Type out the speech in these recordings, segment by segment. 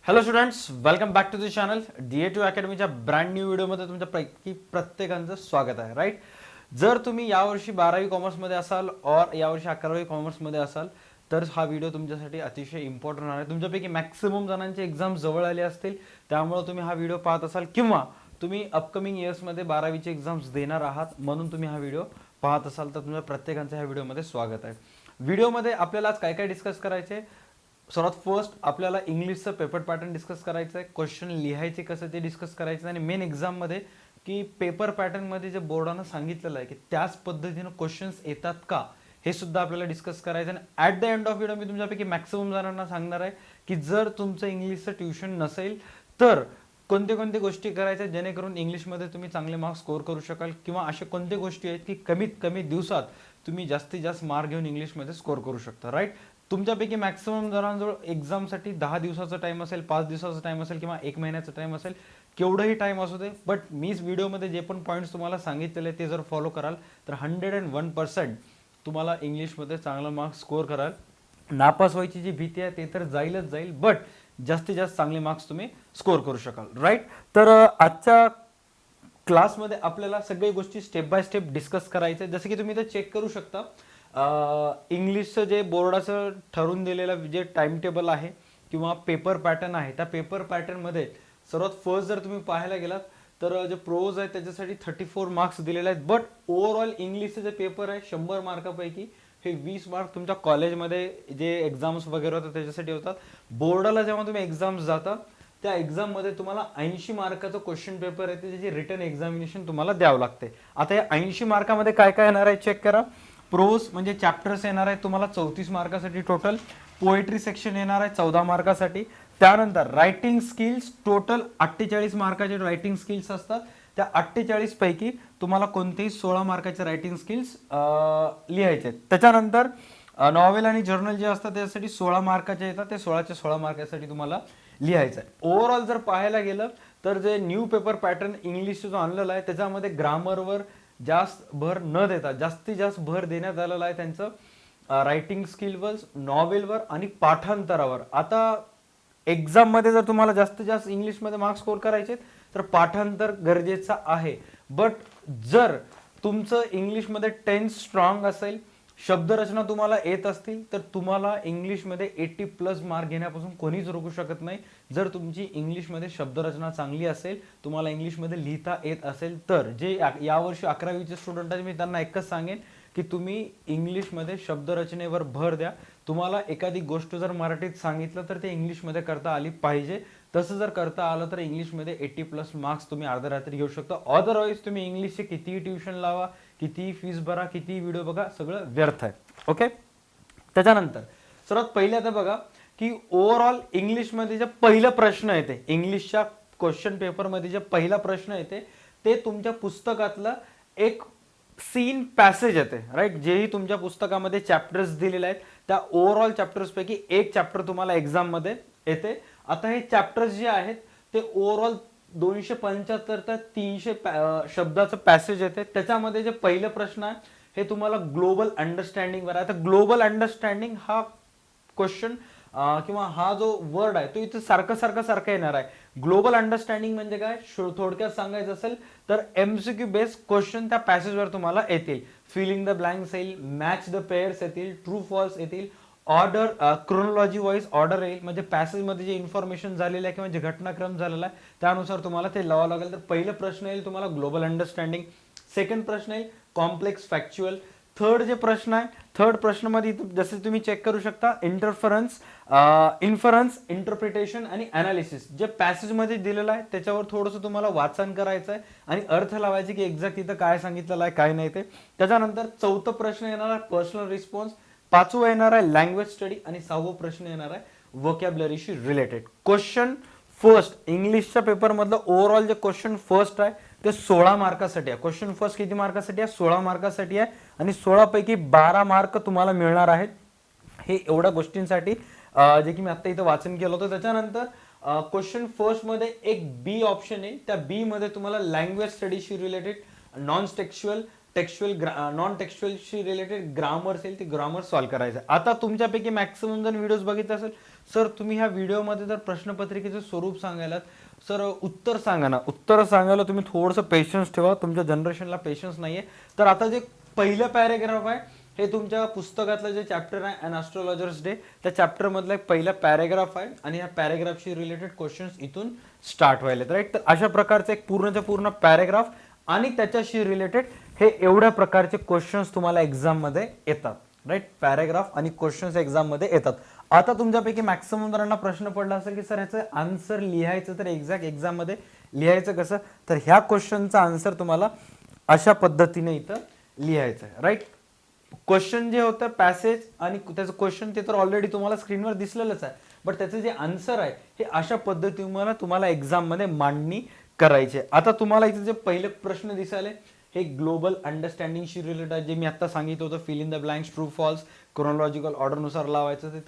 Hello students, welcome back to the channel DA2 अकॅडमीच्या brand new व्हिडिओमध्ये तुमच्या पैकी प्रत्येकांचं स्वागत आहे. राईट, जर तुम्ही यावर्षी 12वी कॉमर्समध्ये असाल और यावर्षी 11वी कॉमर्समध्ये असाल तर हा व्हिडिओ तुमच्यासाठी अतिशय इम्पॉर्टंट आहे. तुमच्यापैकी मॅक्सिमम जणांचे एक्झाम जवळ आले असतील, त्यामुळे तुम्ही हा व्हिडिओ पाहत असाल किंवा तुम्ही अपकमिंग इयर्समध्ये 12वीचे एक्झाम्स देणार आहात म्हणून तुम्ही हा व्हिडिओ पाहत असाल तर तुमच्या प्रत्येकांचं ह्या व्हिडिओमध्ये स्वागत आहे. व्हिडिओमध्ये आपल्याला आज काय काय डिस्कस करायचे. सर्वात फर्स्ट आपल्याला इंग्लिशचं पेपर पॅटर्न डिस्कस करायचं आहे, क्वेश्चन लिहायचे कसं ते डिस्कस करायचं आणि मेन एक्झाममध्ये की पेपर पॅटर्नमध्ये जे बोर्डानं सांगितलेलं आहे की त्याच पद्धतीनं क्वेश्चन्स येतात का हे सुद्धा आपल्याला डिस्कस करायचं. आणि at the end of video मी तुमच्यापैकी मॅक्सिमम जणांना सांगणार आहे की जर तुमचं इंग्लिशचं ट्युशन नसेल तर कोणते कोणते गोष्टी करायच्या जेणेकरून इंग्लिशमध्ये तुम्ही चांगले मार्क्स स्कोर करू शकाल, किंवा अशा कोणत्या गोष्टी आहेत की कमीत कमी दिवसात तुम्ही जास्तीत जास्त मार्क घेऊन इंग्लिशमध्ये स्कोर करू शकता. राईट, तुमच्यापैकी मॅक्सिमम जणांजवळ एक्झामसाठी 10 दिवसाचा टाइम असेल, 5 दिवसाचा टाइम असेल किंवा 1 महिन्याचा टाइम असेल, केवढंही टाइम असू दे, बट मीच व्हिडिओमध्ये जे पण पॉईंट्स तुम्हाला सांगितलेले ते जर फॉलो कराल तर 101% तुम्हाला इंग्लिशमध्ये चांगला मार्क्स स्कोर कराल. नापास व्हायची जी भीती आहे ते तर जाईलच जाईल, बट जास्तीत जास्त चांगले मार्क्स तुम्ही स्कोर करू शकाल. राईट, तर आजच्या क्लासमध्ये आपल्याला सगळी गोष्टी स्टेप बाय स्टेप डिस्कस करायचे. जसं की तुम्ही इथं चेक करू शकता, इंग्लिशचं जे बोर्डाचं ठरवून दिलेलं जे टाइम टेबल आहे किंवा पेपर पॅटर्न आहे, त्या पेपर पॅटर्नमध्ये सर्वात फर्स्ट जर तुम्ही पाहायला गेलात तर जे प्रोज आहे त्याच्यासाठी 34 मार्क्स दिलेले आहेत. बट ओव्हरऑल इंग्लिशचं जे पेपर आहे 100 मार्कापैकी हे 20 मार्क तुमच्या कॉलेजमध्ये जे एक्झाम्स वगैरे होतात त्याच्यासाठी होतात. बोर्डाला जेव्हा तुम्ही एक्झाम्स जाता त्या एक्झाममध्ये तुम्हाला 80 मार्काचं क्वेश्चन पेपर आहे, त्याची रिटन एक्झामिनेशन तुम्हाला द्यावं लागते. आता या 80 मार्कामध्ये काय काय येणार आहे चेक करा. प्रोज म्हणजे चॅप्टर्स येणार आहे तुम्हाला 34 मार्कासाठी टोटल. पोएट्री सेक्शन येणार आहे 14 मार्कासाठी. त्यानंतर रायटिंग स्किल्स टोटल 48 मार्काचे रायटिंग स्किल्स असतात. त्या 48 पैकी तुम्हाला कोणतेही 16 मार्काचे रायटिंग स्किल्स लिहायचे. त्याच्यानंतर नॉवेल आणि जर्नल जे असतात त्यासाठी 16 मार्काचे येतात, ते 16च्या 16 मार्कासाठी तुम्हाला लिहायचं आहे. ओव्हरऑल जर पाहायला गेलं तर जे न्यू पेपर पॅटर्न इंग्लिश जो आणलेला आहे त्याच्यामध्ये ग्रामरवर जास्त भर न देता जास्तीत जास्त भर देण्यात आलेला आहे त्यांचं रायटिंग स्किलवर, नॉवेलवर आणि पाठांतरावर. आता एक्झाममध्ये जर तुम्हाला जास्तीत जास्त इंग्लिशमध्ये मार्क्स स्कोर करायचे तर पाठांतर गरजेचं आहे. बट जर तुमचं इंग्लिशमध्ये टेन्स स्ट्रॉंग असेल, शब्दरचना तुम्हाला येत असतील तर तुम्हाला इंग्लिशमध्ये 80+ मार्क घेण्यापासून कोणीच रोखू शकत नाही. जर तुमची इंग्लिशमध्ये शब्दरचना चांगली असेल, तुम्हाला इंग्लिशमध्ये लिहिता येत असेल तर. जे यावर्षी 11वीचे स्टुडंट आहेत मी त्यांना एकच सांगेन की तुम्ही इंग्लिशमध्ये शब्दरचनेवर भर द्या. तुम्हाला एखादी गोष्ट जर मराठीत सांगितलं तर ते इंग्लिशमध्ये करता आली पाहिजे. तसं जर करता आलं तर इंग्लिशमध्ये 80+ मार्क्स तुम्ही अर्ध्या रात्री घेऊ शकता. अदरवाईज तुम्ही इंग्लिशचे कितीही ट्युशन लावा, कितीही फीस भरा, कितीही व्हिडिओ बघा, सगळं व्यर्थ आहे. ओके, त्याच्यानंतर सर्वात पहिले आता बघा की ओव्हरऑल इंग्लिशमध्ये जे पहिलं प्रश्न येते, इंग्लिशच्या क्वेश्चन पेपरमध्ये जे पहिला प्रश्न येते ते तुमच्या पुस्तकातलं एक सीन पॅसेज येते. राईट, जेही तुमच्या पुस्तकामध्ये चॅप्टर्स दिलेले आहेत त्या ओव्हरऑल चॅप्टर्सपैकी एक चॅप्टर तुम्हाला एक्झाममध्ये येते. आता हे चॅप्टर्स जे आहेत ते ओव्हरऑल 275 ते 300 शब्दाचं पॅसेज येते. त्याच्यामध्ये जे पहिलं प्रश्न आहे हे तुम्हाला ग्लोबल अंडरस्टँडिंगवर आहे. आता ग्लोबल अंडरस्टँडिंग हा क्वेश्चन किंवा हा जो वर्ड आहे तो इथे सारखं येणार आहे. ग्लोबल अंडरस्टँडिंग म्हणजे काय, थोडक्यात सांगायचं असेल तर MCQ बेस्ड क्वेश्चन त्या पॅसेजवर तुम्हाला येतील. फिलिंग द ब्लँक्स येईल, मॅच द पेअर्स येतील, ट्रू फॉल्स येतील, ऑर्डर क्रोनॉलॉजी वाईज ऑर्डर येईल, म्हणजे पॅसेजमध्ये जे इन्फॉर्मेशन झालेलं आहे किंवा जे घटनाक्रम झालेला आहे त्यानुसार तुम्हाला ते लावावं लागेल. तर पहिलं प्रश्न येईल तुम्हाला ग्लोबल अंडरस्टँडिंग. सेकंड प्रश्न येईल कॉम्प्लेक्स फॅक्च्युअल. थर्ड जे प्रश्न आहे, थर्ड प्रश्नमध्ये जसे तुम्ही चेक करू शकता इन्फरन्स, इंटरप्रिटेशन आणि अनालिसिस. जे पॅसेजमध्ये दिलेलं आहे त्याच्यावर थोडंसं तुम्हाला वाचन करायचं आहे आणि अर्थ लावायचे की एक्झॅक्ट इथं काय सांगितलेलं आहे काय नाही ते. त्याच्यानंतर चौथं प्रश्न येणार आहे पर्सनल रिस्पॉन्स, पाचवं येणार आहे लँग्वेज स्टडी आणि सहावं प्रश्न येणार आहे व्होकॅब्युलरीशी रिलेटेड. क्वेश्चन फर्स्ट इंग्लिशच्या पेपरमधलं ओव्हरऑल जे क्वेश्चन फर्स्ट आहे ते 16 मार्कासाठी आहे. क्वेश्चन फर्स्ट किती मार्कासाठी आहे, 16 मार्कासाठी आहे आणि 16 पैकी 12 मार्क तुम्हाला मिळणार आहेत. हे एवढ्या गोष्टींसाठी जे की मी आता इथं वाचन केलं होतं. त्याच्यानंतर क्वेश्चन फर्स्ट मध्ये एक बी ऑप्शन आहे, त्या बी मध्ये तुम्हाला लँग्वेज स्टडीशी रिलेटेड नॉन टेक्स्च्युअलशी रिलेटेड ग्रामर असेल ते ग्रामर सॉल्व्ह करायचं. आता तुमच्यापैकी मॅक्सिमम जण व्हिडिओज बघितले असेल सर तुम्ही ह्या व्हिडिओमध्ये जर प्रश्नपत्रिकेचं स्वरूप सांगायलात, सर उत्तर सांगा ना, उत्तर सांगायला तुम्ही थोडंसं पेशन्स ठेवा, तुमच्या जनरेशनला पेशन्स नाहीये. तर आता जे पहिलं पॅरेग्राफ आहे हे तुमच्या पुस्तकातलं जे चॅप्टर आहे अन ॲस्ट्रोलॉजर्स डे, त्या चॅप्टर मधला एक पहिला पॅरेग्राफ आहे आणि ह्या पॅरेग्राफशी रिलेटेड क्वेश्चन्स इथून स्टार्ट व्हायलेत, राईट. तर अशा प्रकारचे एक पूर्णच्या पूर्ण पॅरेग्राफ आणि त्याच्याशी रिलेटेड हे एवढ्या प्रकारचे क्वेश्चन्स तुम्हाला एक्झाम मध्ये येतात, राईट. पॅरेग्राफ आणि क्वेश्चन्स एक्झाम मध्ये येतात. आता तुमच्यापैकी मॅक्सिमम जणांना प्रश्न पडला असेल की सर ह्याचं आन्सर लिहायचं तर एक्झॅक्ट एक्झाम मध्ये लिहायचं कसं, तर ह्या क्वेश्चनचा आन्सर तुम्हाला अशा पद्धतीने इथं लिहायचं आहे, राईट. क्वेश्चन जे होतं पॅसेज आणि त्याचं क्वेश्चन ते तर ऑलरेडी तुम्हाला स्क्रीनवर दिसलेलंच आहे, बट त्याचं जे आन्सर आहे हे अशा पद्धतीने तुम्हाला एक्झाम मध्ये मांडणी करायची आहे. आता तुम्हाला इथे जे पहिले प्रश्न दिसाले हे ग्लोबल अंडरस्टँडिंगशी रिलेटेड आहे, जे मी आता सांगितलं होतं, fill in the blanks, true false, chronological ऑर्डरनुसार लावायचं, ते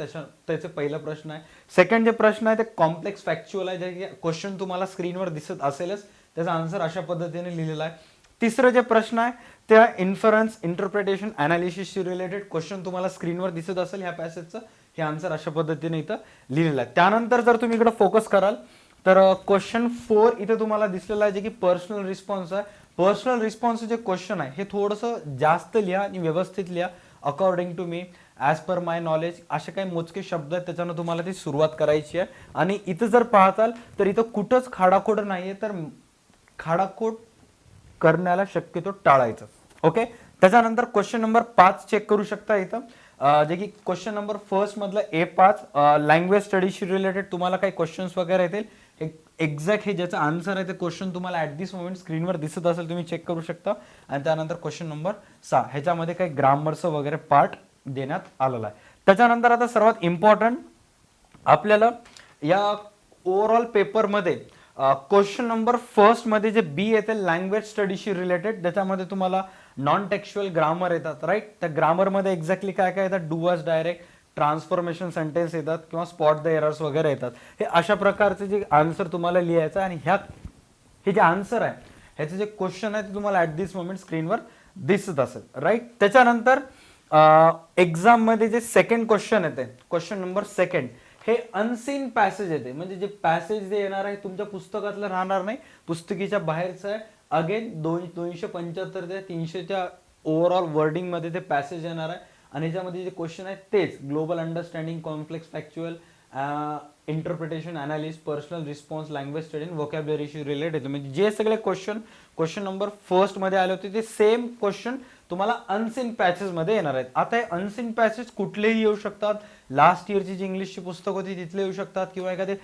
त्याचे पहिला प्रश्न आहे. सेकंड जे प्रश्न आहे ते कॉम्प्लेक्स फॅक्च्युअल आहे, जे क्वेश्चन तुम्हाला स्क्रीनवर दिसत असेलच, त्याचा आन्सर अशा पद्धतीने लिहिलेला आहे. तिसरं जे प्रश्न आहे त्या इन्फरन्स, इंटरप्रिटेशन, अनालिसिसशी रिलेटेड क्वेश्चन तुम्हाला स्क्रीनवर दिसत असेल ह्या पॅसेजचं, हे आन्सर अशा पद्धतीने इथं लिहिलेलं आहे. त्यानंतर जर तुम्ही इकडे फोकस कराल तर क्वेश्चन 4 इथे तुम्हाला दिसलेलं आहे, जे की पर्सनल रिस्पॉन्स आहे. पर्सनल रिस्पॉन्स जे क्वेश्चन आहे हे थोडंसं जास्त लिहा आणि व्यवस्थित लिहा. According to me, as per my knowledge, असे काही मोजके शब्द आहेत, त्याच्यानं तुम्हाला ती सुरुवात करायची आहे. आणि इथं जर पाहताल तर इथं कुठंच खाडाखोड नाहीये, तर खाडाखोड करण्याला शक्यतो टाळायचं, ओके. त्याच्यानंतर क्वेश्चन नंबर 5 चेक करू शकता इथं, जे की क्वेश्चन नंबर फर्स्ट मधलं A5 लँग्वेज स्टडीशी रिलेटेड तुम्हाला काही क्वेश्चन्स वगैरे येतील. एक्झॅक्ट हे ज्याचा आन्सर आहे ते क्वेश्चन तुम्हाला ऍट दिस मोमेंट स्क्रीनवर दिसत असेल, तुम्ही चेक करू शकता. आणि त्यानंतर क्वेश्चन नंबर 6 ह्याच्यामध्ये काही ग्रामरचं वगैरे पार्ट देण्यात आलेला आहे. त्याच्यानंतर आता सर्वात इम्पॉर्टंट आपल्याला या ओव्हरऑल पेपरमध्ये क्वेश्चन नंबर फर्स्ट मध्ये जे बी येते लँग्वेज स्टडीशी रिलेटेड, त्याच्यामध्ये तुम्हाला नॉन टेक्स्च्युअल ग्रामर येतात, राईट. त्या ग्रामर मध्ये एक्झॅक्टली काय काय येतात, do was direct, transformation sentence येतात किंवा स्पॉट द एरर्स वगैरे येतात. हे अशा प्रकारचे जे आन्सर तुम्हाला लिहायचं आणि हे जे आन्सर आहे ह्याचे जे क्वेश्चन आहे ते तुम्हाला ऍट दिस मोमेंट स्क्रीनवर दिसत असेल, राईट. त्याच्यानंतर एक्झाम मध्ये जे सेकंड क्वेश्चन येते, क्वेश्चन नंबर सेकंड, हे अनसीन पॅसेज येते, म्हणजे जे पॅसेज जे येणार आहे तुमच्या पुस्तकातलं राहणार नाही, पुस्तकीच्या बाहेरचं आहे. अगेन 275 ते 300च्या ओव्हरऑल वर्डिंग मध्ये ते पॅसेज येणार आहे. आणि ह्याच्यामध्ये जे क्वेश्चन आहेत तेच global understanding, complex factual, interpretation, analysis, personal response, language study, व्होकॅब्युलरीशी रिलेटेड, म्हणजे जे सगळे क्वेश्चन नंबर फर्स्ट मध्ये आले होते ते सेम क्वेश्चन तुम्हाला अनसीन पॅसेज मध्ये येणार आहेत. आता हे अनसीन पॅसेज कुठलेही येऊ शकतात, लास्ट इयरची जी इंग्लिशची पुस्तक होती तिथले येऊ शकतात, किंवा एखादे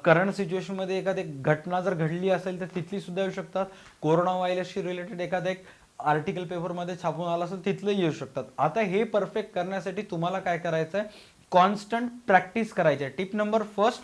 करंट सिच्युएशन मध्ये एखादी घटना जर घडली असेल तर तिथली सुद्धा येऊ शकतात, कोरोना व्हायरसशी रिलेटेड एखादा एक आर्टिकल पेपरमध्ये छापून आला असेल तिथलं येऊ शकतात. आता हे परफेक्ट करण्यासाठी तुम्हाला काय करायचं आहे, कॉन्स्टंट प्रॅक्टिस करायची आहे. टिप नंबर फर्स्ट,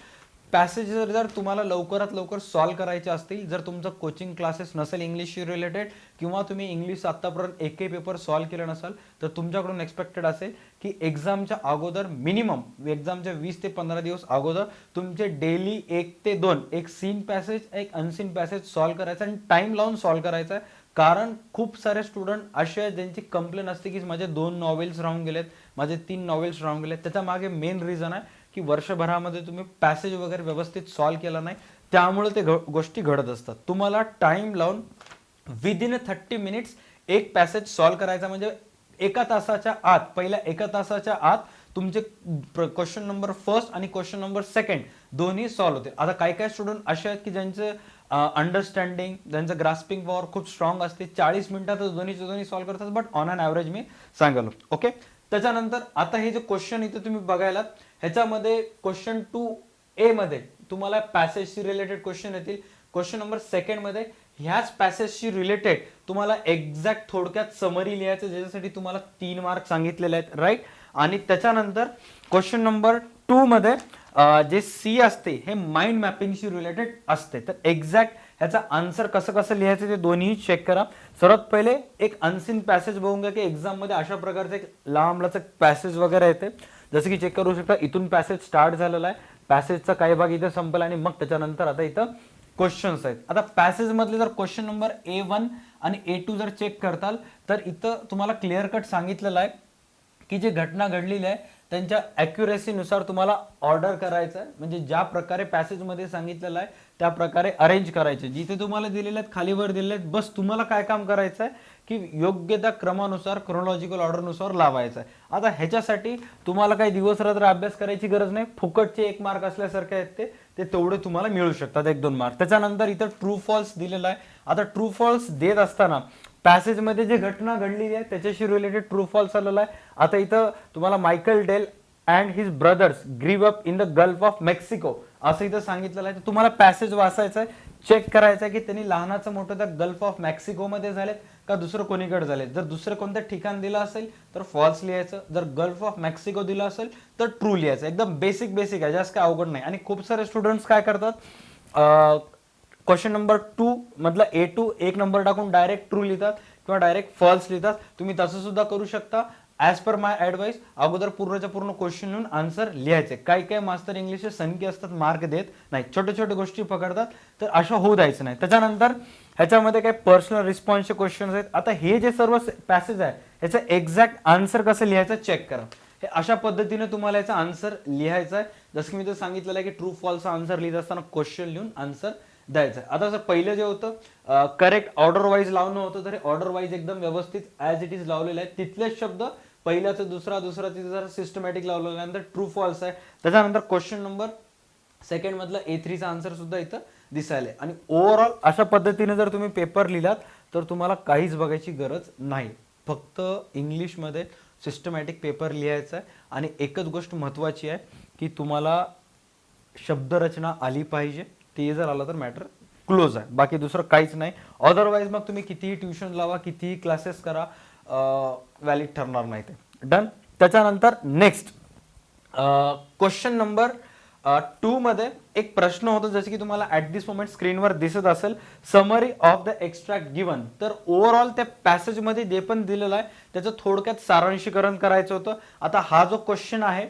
पॅसेज जर तुम्हाला लवकरात लवकर सॉल्व्ह करायचे असतील, जर तुमचं कोचिंग क्लासेस नसेल इंग्लिशशी रिलेटेड, किंवा तुम्ही इंग्लिश आतापर्यंत एकही पेपर सॉल्व्ह केला नसाल, तर तुमच्याकडून एक्सपेक्टेड असेल की एक्झामच्या अगोदर मिनिमम एक्झामच्या 20 ते 15 दिवस अगोदर तुमचे डेली 1 ते 2 एक सीन पॅसेज, एक अनसीन पॅसेज सॉल्व्ह करायचा आणि टाइम लावून सॉल्व्ह करायचा आहे. कारण खूप सारे स्टुडंट असे आहेत ज्यांची कंप्लेन असते की माझे 2 नॉवेल्स राहून गेलेत, माझे 3 नॉवेल्स राहून गेलेत. त्याच्या मागे मेन रिझन आहे की वर्षभरामध्ये तुम्ही पॅसेज वगैरे व्यवस्थित सॉल्व्ह केला नाही, त्यामुळे ते गोष्टी घडत असतात. तुम्हाला टाइम लावून विदिन 30 मिनिट्स एक पॅसेज सॉल्व्ह करायचा, म्हणजे एका तासाच्या आत, पहिल्या एका तासाच्या आत तुमचे क्वेश्चन नंबर फर्स्ट आणि क्वेश्चन नंबर सेकंड दोन्ही सॉल्व्ह होते. आता काही काही स्टुडंट असे आहेत की ज्यांचे अंडरस्टँडिंग, त्यांचं ग्रास्पिंग पॉवर खूप स्ट्रॉंग असते, 40 मिनिटातच दोन्ही सॉल्व्ह करतात, बट ऑन अन ॲव्हरेज मी सांगालो, ओके. त्याच्यानंतर आता हे जे क्वेश्चन इथे तुम्ही बघायला, ह्याच्यामध्ये क्वेश्चन 2A मध्ये तुम्हाला पॅसेजशी रिलेटेड क्वेश्चन येतील. क्वेश्चन नंबर सेकंड मध्ये ह्याच पॅसेजशी रिलेटेड तुम्हाला एक्झॅक्ट थोडक्यात समरी लिहायचं, ज्याच्यासाठी तुम्हाला 3 मार्क सांगितलेले आहेत, राईट. आणि त्याच्यानंतर क्वेश्चन नंबर 2 मध्ये जे सी असते हे माइंड मॅपिंगशी रिलेटेड असते. तर एक्झॅक्ट ह्याचा आन्सर कसं लिहायचं ते दोन्ही चेक करा. सर्वात पहिले एक अनसीन पॅसेज बघून घ्या की एक्झाम मध्ये अशा प्रकारचे लांब लचक पॅसेज वगैरे येते, जसं की चेक करू शकता इथून पॅसेज स्टार्ट झालेला आहे, पॅसेजचा काही भाग इथे संपला आणि मग त्याच्यानंतर आता इथं क्वेश्चन्स आहेत. आता पॅसेज मधले जर क्वेश्चन नंबर A1 आणि A2 जर चेक करताल तर इथं तुम्हाला क्लिअर कट सांगितलेलं आहे की जे घटना घडलेली आहे त्यांच्या ॲक्युरेसीनुसार तुम्हाला ऑर्डर करायचं आहे, म्हणजे ज्या प्रकारे पॅसेजमध्ये सांगितलेलं आहे त्या प्रकारे अरेंज करायचे. जिथे तुम्हाला दिलेले आहेत खालीवर दिलेले आहेत, बस तुम्हाला काय काम करायचं आहे की योग्य त्या क्रमानुसार क्रोनॉलॉजिकल ऑर्डरनुसार लावायचं आहे. आता ह्याच्यासाठी तुम्हाला काही दिवस रात्र अभ्यास करायची गरज नाही, फुकटचे 1 मार्क असल्यासारखे आहेत ते तेवढे तुम्हाला मिळू शकतात, 1-2 मार्क. त्याच्यानंतर इथं ट्रू फॉल्स दिलेला आहे. आता ट्रू फॉल्स देत असताना पॅसेजमध्ये जे घटना घडलेली आहे त्याच्याशी रिलेटेड ट्रू फॉल्स आलेला आहे. आता इथं तुम्हाला Michael Dell and his brothers grew up in the Gulf of Mexico असं इथं सांगितलेलं आहे. तर तुम्हाला पॅसेज वाचायचं आहे, चेक करायचं आहे की त्यांनी लहानाचं मोठं त्या गल्फ ऑफ मेक्सिको मध्ये झालेत का दुसरं कोणीकडे झाले. जर दुसरं कोणतं ठिकाण दिलं असेल तर फॉल्स लिहायचं, जर गल्फ ऑफ मेक्सिको दिलं असेल तर ट्रू लिहायचं. एकदम बेसिक आहे, जास्त काय अवघड नाही. आणि खूप सारे स्टुडंट्स काय करतात, क्वेश्चन नंबर 2 मधला A2 1 नंबर टाकून डायरेक्ट ट्रू लिहितात किंवा डायरेक्ट फॉल्स लिहितात. तुम्ही तसं सुद्धा करू शकता. ॲज पर माय ॲडवाइस अगोदर पूर्णच्या पूर्ण क्वेश्चन लिहून आन्सर लिहायचे. काही मास्टर इंग्लिशचे सनकी असतात, मार्क देत नाही, छोट्या गोष्टी पकडतात, तर अशा होऊ द्यायचं नाही. त्याच्यानंतर ह्याच्यामध्ये काही पर्सनल रिस्पॉन्सचे क्वेश्चन्स आहेत. आता हे जे सर्व पॅसेज आहे ह्याचं एक्झॅक्ट आन्सर कसं लिहायचं चेक करा. हे अशा पद्धतीने तुम्हाला याचा आन्सर लिहायचा आहे. जसं की मी तर सांगितलेलं आहे की ट्रू फॉल्सचा आन्सर लिहित असताना क्वेश्चन लिहून आन्सर द्यायचं आहे. आता जर पहिलं जे होतं करेक्ट ऑर्डर वाईज लावणं होतं, तर हे ऑर्डर वाईज एकदम व्यवस्थित ॲज इट इज लावलेलं आहे. तिथलेच शब्द पहिल्याचं दुसरा तिसरा सिस्टमॅटिक लावल्यानंतर ट्रू फॉल्स आहे. त्याच्यानंतर क्वेश्चन नंबर 2 मधला A3 चा आन्सर सुद्धा इथं दिसायला. आणि ओव्हरऑल अशा पद्धतीने जर तुम्ही पेपर लिहिलात तर तुम्हाला काहीच बघायची गरज नाही, फक्त इंग्लिशमध्ये सिस्टमॅटिक पेपर लिहायचा आहे. आणि एकच गोष्ट महत्त्वाची आहे की तुम्हाला शब्दरचना आली पाहिजे, ते जर आलं तर मॅटर क्लोज आहे, बाकी दुसरं काहीच नाही. अदरवाईज मग तुम्ही कितीही ट्युशन लावा, कितीही क्लासेस करा, व्हॅलिड ठरणार नाही ते. डन. त्याच्यानंतर नेक्स्ट क्वेश्चन नंबर 2 मध्ये एक प्रश्न होतो, जसं की तुम्हाला ऍट दिस मोमेंट स्क्रीनवर दिसत असेल, summary of the extract given. तर ओव्हरऑल त्या पॅसेजमध्ये जे पण दिलेलं आहे त्याचं थोडक्यात सारांशीकरण करायचं होतं. आता हा जो क्वेश्चन आहे,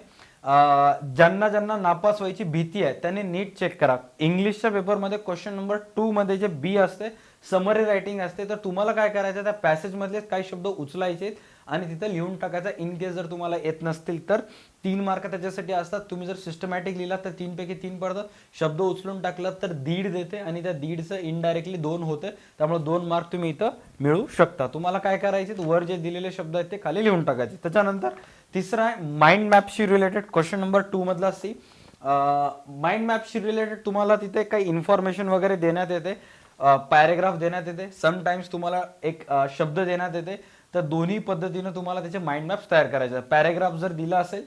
ज्यांना नापास व्हायची भीती आहे त्यांनी नीट चेक करा. इंग्लिशच्या पेपरमध्ये क्वेश्चन नंबर 2 मध्ये जे बी असते, समरी रायटिंग असते, तर तुम्हाला काय करायचं, त्या पॅसेजमधले काही शब्द उचलायचे आणि तिथं लिहून टाकायचा. इन केस जर तुम्हाला येत नसतील तर 3 मार्क त्याच्यासाठी असतात. तुम्ही जर सिस्टमॅटिक लिहिलात तर 3 पैकी 3 पडतात, शब्द उचलून टाकलात तर 1.5 देते आणि त्या 1.5चं इनडायरेक्टली 2 होते, त्यामुळे 2 मार्क तुम्ही इथं मिळू शकता. तुम्हाला काय करायचे, वर जे दिलेले शब्द आहेत ते खाली लिहून टाकायचे. त्याच्यानंतर तिसरा आहे माइंड मॅपशी रिलेटेड, क्वेश्चन नंबर 2 मधला सी. माइंड मॅपशी रिलेटेड तुम्हाला तिथे काही इन्फॉर्मेशन वगैरे देण्यात येते, पॅरेग्राफ देण्यात येते, समटाइम्स तुम्हाला एक शब्द देण्यात येते. तर दोन्ही पद्धतीने तुम्हाला त्याचे माइंड मॅप्स तयार करायचे. पॅरेग्राफ जर दिला असेल,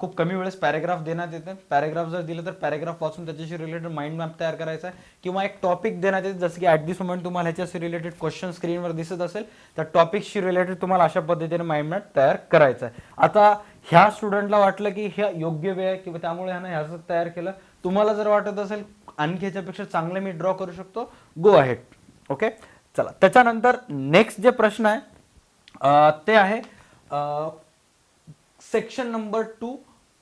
खूप कमी वेळेस पॅरेग्राफ देण्यात येते, पॅरेग्राफ जर दिलं तर पॅरेग्राफ वाचून त्याच्याशी रिलेटेड माइंड मॅप तयार करायचा आहे. किंवा एक टॉपिक देण्यात येते, जसं की ॲट दिस मोमेंट तुम्हाला ह्याच्याशी रिलेटेड क्वेश्चन स्क्रीनवर दिसत असेल, त्या टॉपिकशी रिलेटेड तुम्हाला अशा पद्धतीने माइंड मॅप तयार करायचा आहे. आता ह्या स्टुडंटला वाटलं की ह्या योग्य वेळ आहे किंवा त्यामुळे ह्यानं ह्याचं तयार केलं. तुम्हाला जर वाटत असेल आणखी ह्याच्यापेक्षा चांगलं मी ड्रॉ करू शकतो, गो अहेड. ओके, चला. त्याच्यानंतर नेक्स्ट जे प्रश्न आहे ते आहे सेक्शन नंबर 2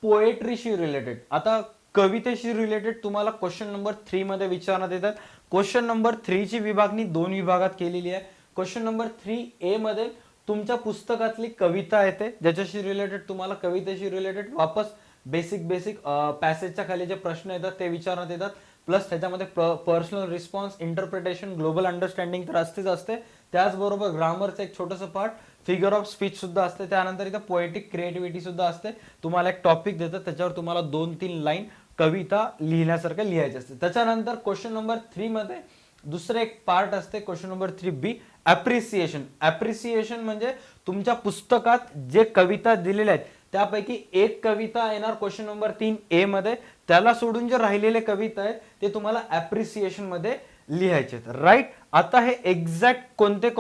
पोएट्रीशी रिलेटेड. आता कवितेशी रिलेटेड तुम्हाला क्वेश्चन नंबर 3 मध्ये विचारण्यात येतात. क्वेश्चन नंबर 3 ची विभागणी 2 विभागात केलेली आहे. क्वेश्चन नंबर 3A मध्ये तुमच्या पुस्तकातली कविता येते, ज्याच्याशी रिलेटेड तुम्हाला कवितेशी रिलेटेड वापस बेसिक पॅसेजच्या खाली जे प्रश्न येतात ते विचारण्यात येतात. प्लस त्याच्यामध्ये personal response, interpretation, global understanding तर असते. त्याचबरोबर ग्रामरचं एक छोटंसं पार्ट, फिगर ऑफ स्पीच सुद्धा असते. त्यानंतर इथं पोएटिक क्रिएटिव्हिटी सुद्धा असते. तुम्हाला एक टॉपिक देतात, त्याच्यावर तुम्हाला 2-3 लाईन कविता लिहिण्यासारखं लिहायची असते. त्याच्यानंतर क्वेश्चन नंबर 3 मध्ये दुसरं एक पार्ट असते, question number 3B, appreciation. Appreciation म्हणजे तुमच्या पुस्तकात जे कविता दिलेल्या आहेत त्यापैकी एक कविता येणार क्वेश्चन नंबर 3A मध्ये, त्याला सोडून जे राहिलेले कविता आहेत ते तुम्हाला ॲप्रिसिएशन मध्ये लिहायचे आहेत. राईट. आता हे एक्झॅक्ट कोणते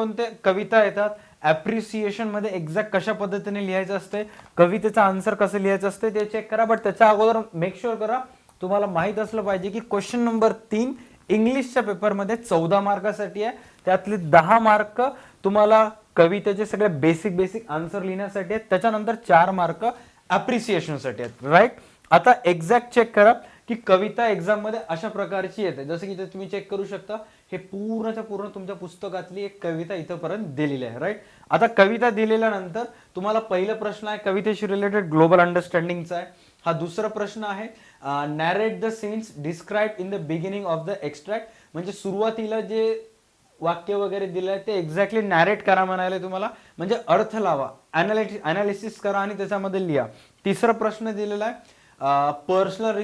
कविता येतात, ॲप्रिसिएशन मध्ये एक्झॅक्ट कशा पद्धतीने लिहायचं असते, कवितेचा आन्सर कसं लिहायचं असते ते चेक करा. बट त्याच्या अगोदर मेक शुअर करा तुम्हाला माहित असलं पाहिजे की क्वेश्चन नंबर 3 इंग्लिशच्या पेपरमध्ये 14 मार्कासाठी आहे. त्यातले 10 मार्क तुम्हाला कवितेचे सगळे बेसिक आन्सर लिहिण्यासाठी आहेत. त्याच्यानंतर 4 मार्क ॲप्रिसिएशनसाठी आहेत. राईट. आता एक्झॅक्ट चेक करा की कविता एक्झाम मध्ये अशा प्रकारची येते. जसं की इथे तुम्ही चेक करू शकता, हे पूर्णच्या पूर्ण तुमच्या पुस्तकातली एक कविता इथंपर्यंत दिलेली आहे. राईट. आता कविता दिलेल्यानंतर तुम्हाला पहिला प्रश्न आहे कवितेशी रिलेटेड ग्लोबल अंडरस्टँडिंगचा आहे. हा दुसरा प्रश्न आहे narrate the scenes describe in the beginning of the extract, म्हणजे सुरुवातीला जे वाक्य वगैरे दिलं आहे ते एक्झॅक्टली नॅरेट करा म्हणाले तुम्हाला, म्हणजे अर्थ लावा, अनालिसिस करा आणि त्याच्यामध्ये लिहा. तिसरा प्रश्न दिलेला आहे पर्सनल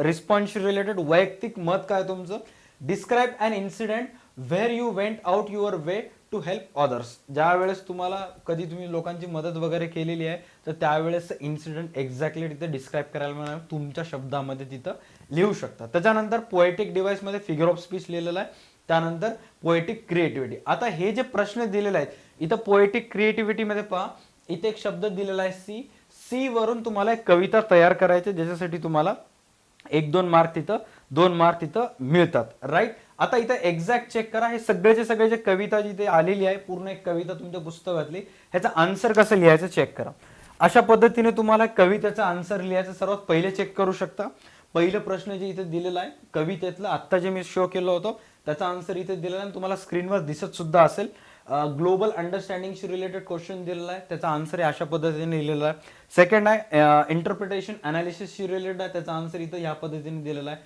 रिस्पॉन्स रिलेटेड, वैयक्तिक मत काय तुमचं. Describe an incident where you went out your way to help others, ज्या वेळेस तुम्हाला कधी तुम्ही लोकांची मदत वगैरे केलेली आहे तर त्यावेळेस इन्सिडेंट एक्झॅक्टली तिथे डिस्क्राईब करायला म्हणा तुमच्या शब्दामध्ये तिथं लिहू शकता. त्याच्यानंतर पोएटिक डिव्हाइस मध्ये फिगर ऑफ स्पीच लिहिलेला आहे. त्यानंतर पोएटिक क्रिएटिव्हिटी. आता हे जे प्रश्न दिलेले आहेत इथं पोएटिक क्रिएटिव्हिटी मध्ये पहा, इथे एक शब्द दिलेला आहे सी वरून तुम्हाला एक कविता तयार करायची, ज्याच्यासाठी तुम्हाला 1-2 मार्क तिथं 2 मार्क तिथं मिळतात. राईट. आता इथं एक्झॅक्ट चेक करा, हे सगळेचे सगळे जे कविता जिथे आलेली आहे पूर्ण एक कविता तुमच्या पुस्तकातली, ह्याचा आन्सर कसं लिहायचं चेक करा. अशा पद्धतीने तुम्हाला कवितेचा आन्सर लिहायचं सर्वात पहिले चेक करू शकता. पहिलं प्रश्न जे इथे दिलेला आहे कवितेतलं आत्ता जे मी शो केलं होतं त्याचा आन्सर इथे दिलेला आहे, तुम्हाला स्क्रीनवर दिसत सुद्धा असेल. ग्लोबल अंडरस्टँडिंगशी रिलेटेड क्वेश्चन दिलेला आहे, त्याचा आन्सर अशा पद्धतीने लिहिलेला आहे. सेकंड आहे इंटरप्रिटेशन अनालिसिसशी रिलेटेड आहे, त्याचा आन्सर इथं ह्या पद्धतीने दिलेला आहे.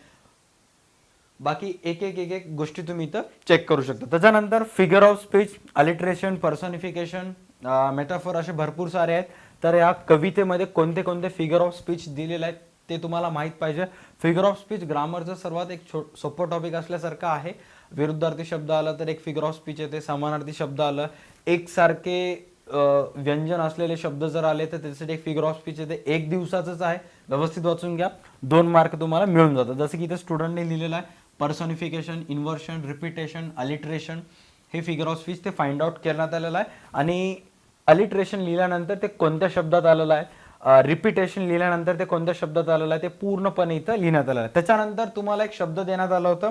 बाकी एक एक गोष्टी तुम्ही इथं चेक करू शकता. त्याच्यानंतर figure of speech, alliteration, personification, metaphor असे भरपूर सारे आहेत. तर या कवितेमध्ये कोणते कोणते फिगर ऑफ स्पीच दिलेले आहेत ते तुम्हाला माहित पाहिजे. फिगर ऑफ स्पीच ग्रामरचा सर्वात एक सोपं टॉपिक असल्यासारखं आहे. विरुद्धार्थी शब्द आला तर एक फिगर ऑफ स्पीच येते, समानार्थी शब्द आलं, एकसारखे व्यंजन असलेले शब्द जर आले तर त्याच्यासाठी एक फिगर ऑफ स्पीच येते. 1 दिवसाचंच आहे, व्यवस्थित वाचून घ्या, 2 मार्क तुम्हाला मिळून जातात. जसं की इथे स्टुडंटने लिहिलेलं आहे पर्सनिफिकेशन, इन्व्हर्शन, रिपिटेशन, अलिटरेशन, हे फिगर ऑफ स्पीच ते फाइंड आउट करण्यात आलेलं आहे. आणि अलिटरेशन लिहिल्यानंतर ते कोणत्या शब्दात आलेलं आहे, रिपिटेशन लिहिल्यानंतर ते कोणत्या शब्दात आलेलं आहे ते पूर्णपणे इथं लिहिण्यात आलेलं आहे. त्याच्यानंतर तुम्हाला एक शब्द देण्यात आला होता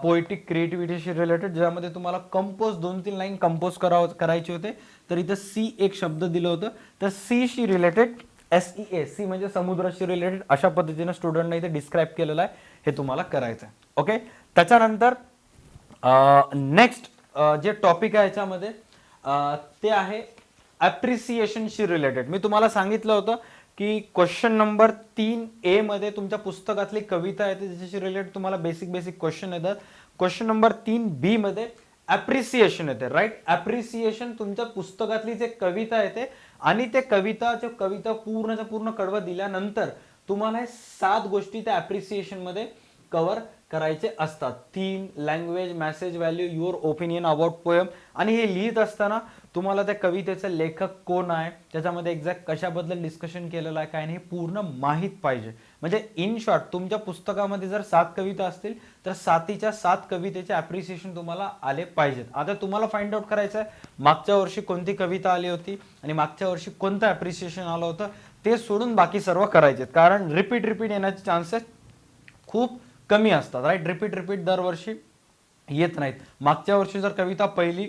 पोएटिक क्रिएटिव्हिटीशी रिलेटेड, ज्यामध्ये तुम्हाला कंपोज 2-3 लाईन कंपोज करायचे होते. तर इथं सी एक शब्द दिलं होतं, तर सी शी रिलेटेड सी म्हणजे समुद्राशी रिलेटेड अशा पद्धतीने स्टुडंटने इथे डिस्क्राईब केलेलं आहे, हे तुम्हाला करायचं आहे. ओके. त्याच्यानंतर नेक्स्ट जे टॉपिक आहे याच्यामध्ये ते आहे अप्रिसिएशनशी रिलेटेड. मी तुम्हाला सांगितलं होतं की क्वेश्चन नंबर 3A मध्ये तुमच्या पुस्तकातली कविता येते ज्याच्याशी रिलेटेड तुम्हाला बेसिक क्वेश्चन येतात. क्वेश्चन नंबर 3B मध्ये अप्रिसिएशन येते. राईट. अप्रिसिएशन तुमच्या पुस्तकातली जे कविता येते आणि ते कविता पूर्णच्या पूर्ण कडवं दिल्यानंतर तुम्हाला 7 गोष्टी त्या अप्रिसिएशन मध्ये कव्हर करायचे असतात. Theme, language, message, value, your opinion about poem. आणि हे लिहित असताना तुम्हाला त्या कवितेचा लेखक कोण आहे, त्याच्यामध्ये एक्झॅक्ट कशाबद्दल डिस्कशन केलेलं आहे काय नाही, पूर्ण माहीत पाहिजे. म्हणजे इन शॉर्ट तुमच्या पुस्तकामध्ये जर 7 कविता असतील तर 7च्या 7 कवितेचे अप्रिसिएशन तुम्हाला आले पाहिजेत. आता तुम्हाला फाइंड आउट करायचं आहे मागच्या वर्षी कोणती कविता आली होती आणि मागच्या वर्षी कोणतं अप्रिसिएशन आलं होतं, ते सोडून बाकी सर्व करायचे, कारण रिपीट येण्याचे चान्सेस खूप कमी असतात. राईट. रिपीट दरवर्षी येत नाहीत. मागच्या वर्षी जर कविता पहिली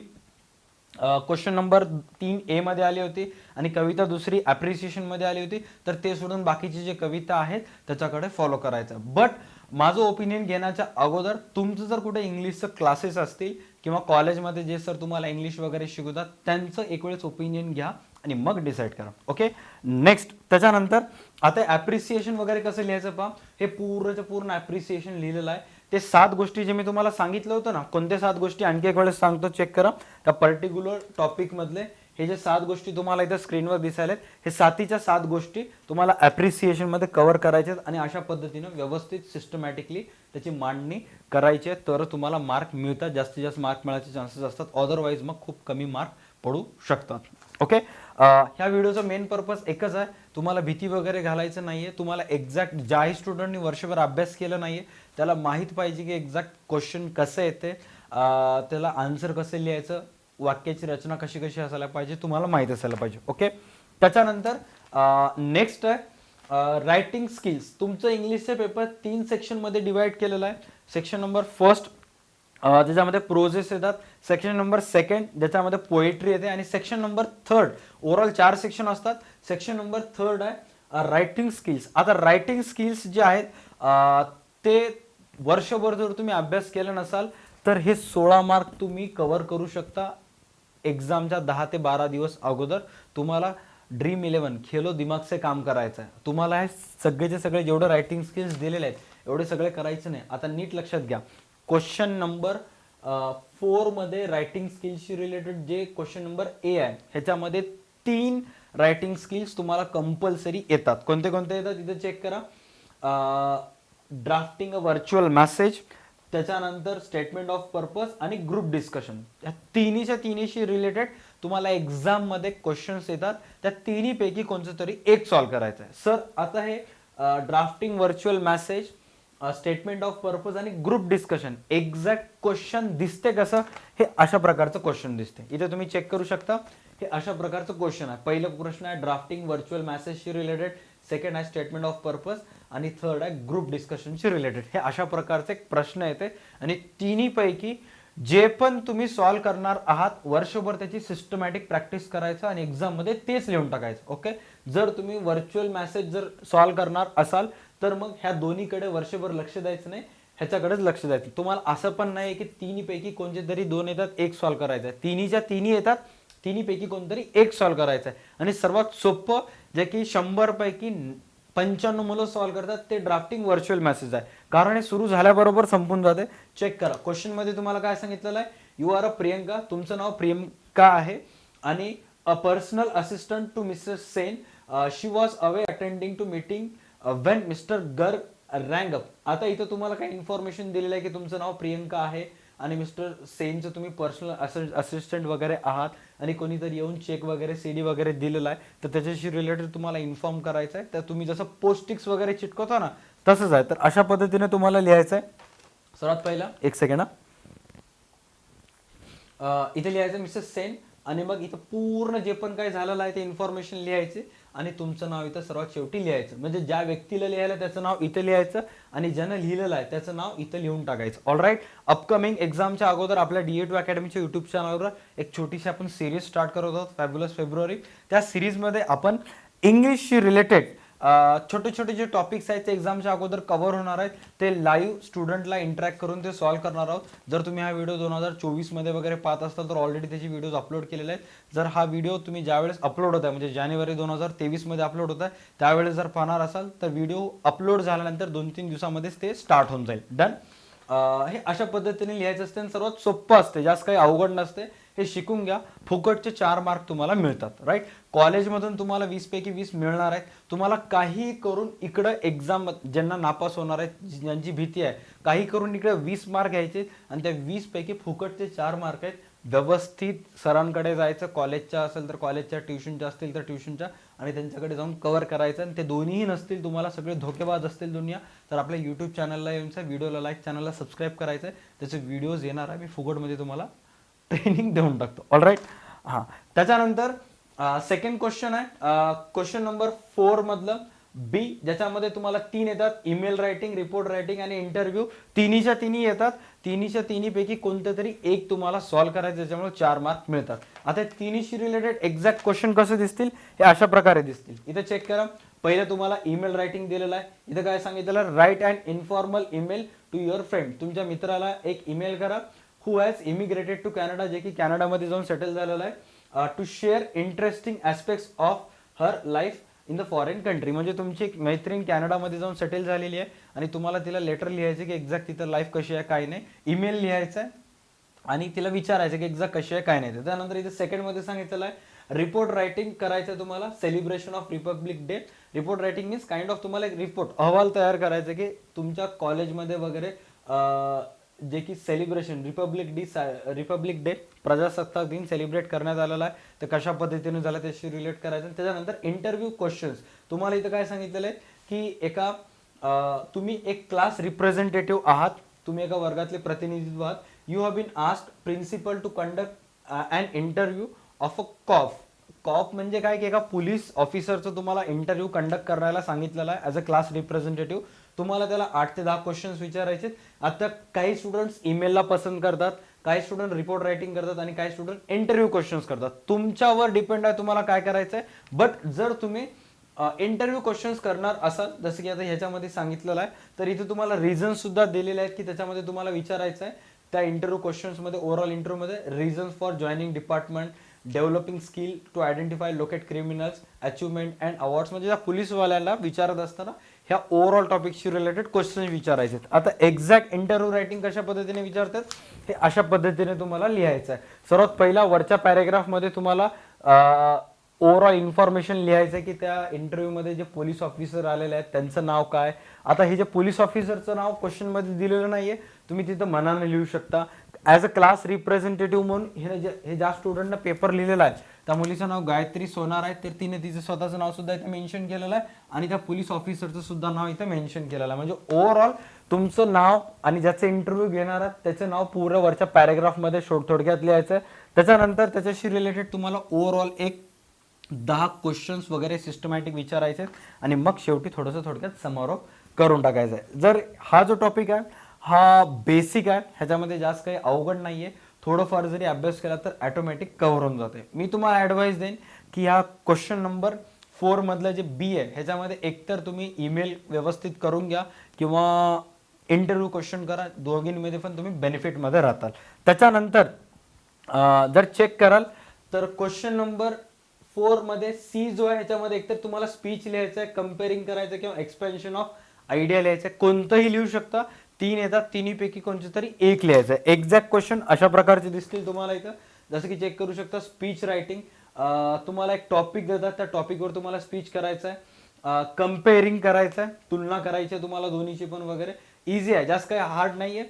क्वेश्चन नंबर 3A मध्ये आली होती आणि कविता दुसरी अप्रिसिएशन मध्ये आली होती, तर ते सोडून बाकीची जे कविता आहेत त्याच्याकडे फॉलो करायचं. बट माझं ओपिनियन घेण्याच्या अगोदर तुमचं जर कुठे इंग्लिशचं क्लासेस असतील किंवा कॉलेजमध्ये जे सर तुम्हाला इंग्लिश वगैरे शिकवतात त्यांचं एक वेळेस ओपिनियन घ्या आणि मग डिसाईड करा. ओके. नेक्स्ट. त्याच्यानंतर आता ॲप्रिसिएशन वगैरे कसं लिहायचं पहा, हे पूर्णचं पूर्ण ॲप्रिसिएशन लिहिलेलं आहे. ते 7 गोष्टी जे मी तुम्हाला सांगितलं होतं ना, कोणत्या 7 गोष्टी आणखी एक वेळेस सांगतो, चेक करा. त्या पर्टिक्युलर टॉपिक मधले हे जे 7 गोष्टी तुम्हाला इथं स्क्रीनवर दिसायला हे 7च्या 7 गोष्टी तुम्हाला ॲप्रिसिएशन मध्ये कव्हर करायच्या आणि अशा पद्धतीनं व्यवस्थित सिस्टमॅटिकली त्याची मांडणी करायची आहे, तर तुम्हाला मार्क मिळतात. जास्तीत जास्त मार्क मिळायचे चान्सेस असतात, अदरवाईज मग खूप कमी मार्क पडू शकतात. ओके. ह्या व्हिडिओचा मेन पर्पज एकच आहे, तुम्हाला भीती वगैरे घालायचं नाहीये. तुम्हाला एक्झॅक्ट ज्याही स्टुडंटनी वर्षभर अभ्यास केला नाहीये त्याला माहित पाहिजे की एक्झॅक्ट क्वेश्चन कसं येते, त्याला आन्सर कसं लिहायचं, वाक्याची रचना कशी असायला पाहिजे तुम्हाला माहित असायला पाहिजे. ओके. त्याच्यानंतर नेक्स्ट आहे रायटिंग स्किल्स. तुमचं इंग्लिशचे पेपर 3 सेक्शन मध्ये डिवाइड केलेला आहे. सेक्शन नंबर 1 ज्याच्यामध्ये प्रोजेस येतात, सेक्शन नंबर 2 ज्याच्यामध्ये पोएट्री येते आणि सेक्शन नंबर 3 ओव्हरऑल 4 सेक्शन असतात. सेक्शन नंबर 3 आहे रायटिंग स्किल्स. आता रायटिंग स्किल्स जे आहेत ते वर्षभर जर तुम्ही अभ्यास केला नसाल तर हे 16 मार्क तुम्ही कव्हर करू शकता एक्झामच्या 10 ते 12 दिवस अगोदर. तुम्हाला ड्रीम 11 खेलो दिमाग से काम करायचं आहे. तुम्हाला हे सगळेचे सगळे जेवढे रायटिंग स्किल्स दिलेले आहेत एवढे सगळे करायचे नाही. आता नीट लक्षात घ्या, क्वेश्चन नंबर 4 मध्ये रायटिंग स्किल्सशी रिलेटेड जे क्वेश्चन नंबर ए आहे ह्याच्यामध्ये 3 रायटिंग स्किल्स तुम्हाला कंपल्सरी येतात. कोणते कोणते येतात इथे चेक करा. ड्राफ्टिंग अ व्हर्च्युअल मेसेज, त्याच्यानंतर स्टेटमेंट ऑफ पर्पज आणि ग्रुप डिस्कशन. या तिन्हीशी रिलेटेड तुम्हाला एक्झाम मध्ये क्वेश्चन्स येतात. त्या तिन्ही पैकी कोणतं तरी एक सॉल्व्ह करायचं आहे. सर आता हे drafting virtual message, statement of purpose आणि ग्रुप डिस्कशन एक्झॅक्ट क्वेश्चन दिसते कसं, हे अशा प्रकारचं क्वेश्चन दिसते. इथे तुम्ही चेक करू शकता, हे अशा प्रकारचं क्वेश्चन आहे. पहिलं प्रश्न आहे ड्राफ्टिंग व्हर्च्युअल मेसेजशी रिलेटेड, सेकंड आहे स्टेटमेंट ऑफ पर्पज आणि थर्ड आहे ग्रुप डिस्कशनशी रिलेटेड. हे अशा प्रकारचे एक प्रश्न येते आणि तिन्ही पैकी जे पण तुम्ही सॉल्व्ह करणार आहात वर्षभर त्याची सिस्टमॅटिक प्रॅक्टिस करायचं आणि एक्झाम मध्ये तेच लिहून टाकायचं. ओके, जर तुम्ही व्हर्च्युअल मेसेज जर सॉल्व्ह करणार असाल तर मग ह्या दोन्हीकडे वर्षभर लक्ष द्यायचं नाही, ह्याच्याकडेच लक्ष द्यायचं. तुम्हाला असं पण नाही की तिन्ही पैकी कोणते तरी 2 येतात एक सॉल्व्ह करायचं आहे. तिन्हीच्या तिन्ही येतात, तिन्ही पैकी कोणतरी एक सॉल्व्ह करायचं आहे. आणि सर्वात सोपं जे की 100 पैकी 95 मुलं सॉल्व्ह करतात ते ड्राफ्टिंग व्हर्च्युअल मेसेज आहे. कारण हे सुरू झाल्याबरोबर संपून जाते. चेक करा, क्वेश्चन मध्ये तुम्हाला काय सांगितलेलं आहे, यू आर अ प्रियंका, तुमचं नाव प्रियंका आहे आणि a personal assistant to Mrs Sen, she was away attending to meeting when Mr Garg rang up. आता इथं तुम्हाला काही इन्फॉर्मेशन दिलेलं आहे की तुमचं नाव प्रियंका आहे आणि मिस्टर सेनचं तुम्ही पर्सनल असिस्टंट वगैरे आहात आणि कोणीतरी येऊन चेक वगैरे सीडी वगैरे दिलेला आहे तर त्याच्याशी रिलेटेड तुम्हाला इन्फॉर्म करायचं आहे. तर तुम्ही जसं पोस्टिक्स वगैरे चिटकवता ना तसंच आहे. तर अशा पद्धतीने तुम्हाला लिहायचं आहे. सर्वात पहिला एक सेकंड, इथे लिहायचं मिसेस सेन आणि मग इथं पूर्ण जे पण काही झालेलं आहे ते इन्फॉर्मेशन लिहायचे आणि तुमचं नाव इथं सर्वात शेवटी लिहायचं. म्हणजे ज्या व्यक्तीला लिहायला त्याचं नाव इथे लिहायचं आणि ज्यानं लिहिलेलं आहे त्याचं नाव इथं लिहून टाकायचं. ऑलराईट, अपकमिंग एक्झामच्या अगोदर आपल्या DA2 अकॅडमीच्या युट्यूब चॅनलवर एक छोटीशी आपण सिरीज स्टार्ट करत आहोत, फॅब्युलस फेब्रुवारी. त्या सिरीजमध्ये आपण इंग्लिशशी रिलेटेड छोटे छोटे जे टॉपिक्स आहेत ते एक्झामच्या अगोदर कव्हर होणार आहेत. ते लाईव्ह स्टुडंटला इंटरॅक्ट करून ते सॉल्व्ह करणार आहोत. जर तुम्ही हा व्हिडिओ 2024 मध्ये वगैरे पाहत असाल तर ऑलरेडी त्याची व्हिडिओज अपलोड केलेले आहेत. जर हा व्हिडिओ तुम्ही ज्यावेळेस अपलोड होत आहे म्हणजे जानेवारी 2023 मध्ये अपलोड होत आहे त्यावेळेस जर पाहणार असाल तर व्हिडिओ अपलोड झाल्यानंतर 2-3 दिवसामध्येच ते स्टार्ट होऊन जाईल. डन. हे अशा पद्धतीने लिहायचं असते आणि सर्वात सोपं असते, जास्त काही अवघड नसते. हे शिकून घ्या, फुकटचे 4 मार्क तुम्हाला मिळतात. राईट, कॉलेजमधून तुम्हाला 20 पैकी 20 मिळणार आहेत. तुम्हाला काही करून इकडं एक्झाम ज्यांना नापास होणार आहेत, ज्यांची भीती आहे, काही करून इकडे 20 मार्क घ्यायचे आणि त्या 20 पैकी फुकटचे 4 मार्क आहेत. व्यवस्थित सरांकडे जायचं, कॉलेजच्या असेल तर कॉलेजच्या, ट्युशनच्या असतील तर ट्युशनच्या, आणि त्यांच्याकडे जाऊन कव्हर करायचं. आणि ते दोन्हीही नसतील, तुम्हाला सगळे धोकेबाज असतील दुनिया, तर आपल्या यूट्यूब चॅनलला यायचं, व्हिडिओला लाईक, चॅनलला सबस्क्राईब करायचं आहे. त्याचे व्हिडिओज येणार आहे, मी फुकटमध्ये तुम्हाला ट्रेनिंग देऊन टाकतो. ऑलराईट. हां, त्याच्यानंतर सेकंड क्वेश्चन आहे, क्वेश्चन नंबर 4 मधलं बी, ज्याच्यामध्ये तुम्हाला 3 येतात, ईमेल रायटिंग, रिपोर्ट रायटिंग आणि इंटरव्ह्यू. तिन्हीच्या तिन्ही येतात. तिन्हीच्या तिन्ही पैकी कोणते तरी एक तुम्हाला सॉल्व्ह करायचं, त्याच्यामुळे 4 मार्क मिळतात. आता तिन्हीशी रिलेटेड एक्झॅक्ट क्वेश्चन कसे दिसतील, हे अशा प्रकारे दिसतील. इथे चेक करा, पहिलं तुम्हाला ईमेल रायटिंग दिलेलं आहे. इथे काय सांगितलेलं, write and informal email to your friend. तुमच्या मित्राला एक ईमेल करा, who has immigrated to Canada, जे की कॅनडामध्ये जाऊन सेटल झालेला आहे, to share interesting aspects of her life in the foreign country. म्हणजे तुमची एक मैत्रीण कॅनडामध्ये जाऊन सेटल झालेली आहे आणि तुम्हाला तिला लेटर लिहायचं की एक्झॅक्ट तिथं लाईफ कशी आहे काय नाही, ईमेल लिहायचं आहे आणि तिला विचारायचं की एक्झॅक्ट कशी आहे काय नाही. त्यानंतर इथे सेकंडमध्ये सांगितलेलं आहे रिपोर्ट रायटिंग करायचं आहे तुम्हाला, celebration of Republic day. Report writing means kind of तुम्हाला एक रिपोर्ट, अहवाल तयार करायचं की तुमच्या कॉलेजमध्ये वगैरे जे की सेलिब्रेशन रिपब्लिक डे प्रजासत्ताक दिन सेलिब्रेट करण्यात आलेला आहे, तर कशा पद्धतीने झालं त्याशी रिलेट करायचं. त्याच्यानंतर इंटरव्ह्यू क्वेश्चन्स. तुम्हाला इथं काय सांगितलेलं आहे की एका तुम्ही एक क्लास रिप्रेझेंटेटिव्ह आहात, तुम्ही एका वर्गातले प्रतिनिधित्व आहात. You have been asked principal to conduct an interview of a cop. Cop म्हणजे काय की एका पोलीस ऑफिसरचं तुम्हाला इंटरव्ह्यू कंडक्ट करायला सांगितलेला आहे ॲज अ क्लास रिप्रेझेंटेटिव्ह. तुम्हाला त्याला 8 ते 10 क्वेश्चन्स विचारायचे. आता काही स्टुडंट्स ईमेलला पसंत करतात, काही स्टुडंट रिपोर्ट रायटिंग करतात आणि काही स्टुडंट इंटरव्ह्यू क्वेश्चन्स करतात. तुमच्यावर डिपेंड आहे तुम्हाला काय करायचं आहे. बट जर तुम्ही इंटरव्ह्यू क्वेश्चन्स करणार असाल, जसं की आता ह्याच्यामध्ये सांगितलेलं आहे, तर इथे तुम्हाला रिझन सुद्धा दिलेले आहेत की त्याच्यामध्ये तुम्हाला विचारायचं आहे त्या इंटरव्ह्यू क्वेश्चन्समध्ये, ओव्हरऑल इंटरव्ह्यूमध्ये reasons for joining department, developing skill to identify locate criminals, achievement and awards, म्हणजे त्या पोलीसवाल्याला विचारत असताना ह्या ओव्हरऑल टॉपिकशी रिलेटेड क्वेश्चन विचारायचे आहेत. आता एक्झॅक्ट इंटरव्ह्यू रायटिंग कशा पद्धतीने विचारतात हे अशा पद्धतीने तुम्हाला लिहायचं आहे. सर्वात पहिला वरच्या पॅरेग्राफमध्ये तुम्हाला ओव्हरऑल इन्फॉर्मेशन लिहायचं आहे की त्या इंटरव्ह्यूमध्ये जे पोलीस ऑफिसर आलेले आहेत त्यांचं नाव काय. आता हे जे पोलीस ऑफिसरचं नाव क्वेश्चनमध्ये दिलेलं नाहीये, तुम्ही तिथं मनाने लिहू शकता. ॲज अ क्लास रिप्रेझेंटेटिव्ह म्हणून हे ज्या स्टुडंटनं पेपर लिहिलेला आहे त्या मुलीचं नाव गायत्री सोनार आहे, तर तिने तिचं स्वतःचं नाव सुद्धा इथे मेन्शन केलेलं आहे आणि त्या पोलीस ऑफिसरचं सुद्धा नाव इथे मेन्शन केलेलं आहे. म्हणजे ओव्हरऑल तुमचं नाव आणि ज्याचं इंटरव्ह्यू घेणार आहे त्याचं नाव पूर्ण वरच्या पॅरेग्राफमध्ये थोडक्यात लिहायचं आहे. त्याच्यानंतर त्याच्याशी रिलेटेड तुम्हाला ओव्हरऑल एक 10 क्वेश्चन्स वगैरे सिस्टमॅटिक विचारायचे आणि मग शेवटी थोडंसं थोडक्यात समारोप करून टाकायचा आहे. जर हा जो टॉपिक आहे हा बेसिक आहे, ह्याच्यामध्ये जास्त काही अवघड नाही आहे, थोडंफार जरी अभ्यास केला तर ऑटोमॅटिक कव्हर होऊन जाते. मी तुम्हाला ॲडवाईस देईन की ह्या क्वेश्चन नंबर 4 मधलं जे बी आहे ह्याच्यामध्ये एकतर तुम्ही ईमेल व्यवस्थित करून घ्या किंवा इंटरव्ह्यू क्वेश्चन करा, दोघींमध्ये पण तुम्ही बेनिफिटमध्ये राहताल. त्याच्यानंतर जर चेक कराल तर क्वेश्चन नंबर 4 मध्ये सी जो आहे ह्याच्यामध्ये एकतर तुम्हाला स्पीच लिहायचं आहे, कम्पेअरिंग करायचं किंवा एक्सपेन्शन ऑफ आयडिया लिहायचं आहे, कोणतंही लिहू शकता. 3 येतात, तिन्हीपैकी कोणते तरी एक लिहायचं आहे. एक्झॅक्ट क्वेश्चन अशा प्रकारचे दिसतील तुम्हाला इथं, जसं की चेक करू शकता. स्पीच रायटिंग, तुम्हाला एक टॉपिक देतात, त्या टॉपिकवर तुम्हाला स्पीच करायचं आहे, कम्पेअरिंग करायचं आहे, तुलना करायची आहे तुम्हाला दोन्हीची पण वगैरे. इझी आहे, जास्त काही हार्ड नाहीये.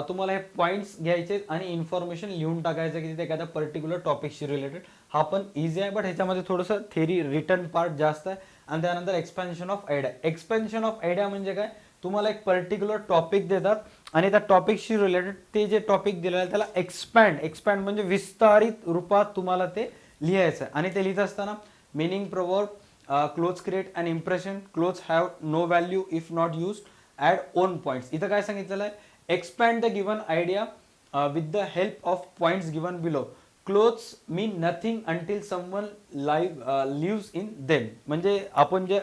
तुम्हाला हे पॉईंट्स घ्यायचे आणि इन्फॉर्मेशन लिहून टाकायचं की तिथे एखाद्या पर्टिक्युलर टॉपिकशी रिलेटेड. हा पण इझी आहे, बट ह्याच्यामध्ये थोडंसं थेरी रिटर्न पार्ट जास्त आहे. आणि त्यानंतर expansion of idea. Expansion of idea म्हणजे काय, तुम्हाला एक पर्टिक्युलर टॉपिक देतात आणि त्या टॉपिकशी रिलेटेड ते जे टॉपिक दिलेलं आहे त्याला एक्सपॅन्ड म्हणजे विस्तारित रूपात तुम्हाला ते लिहायचं आहे. आणि ते लिहित असताना meaning, proverb, clothes create and impression, clothes have no value if not use, add own points. इथं काय सांगितलेलं आहे, expand the given idea with the help of points given below. Clothes mean nothing until someone lives in them. म्हणजे आपण जे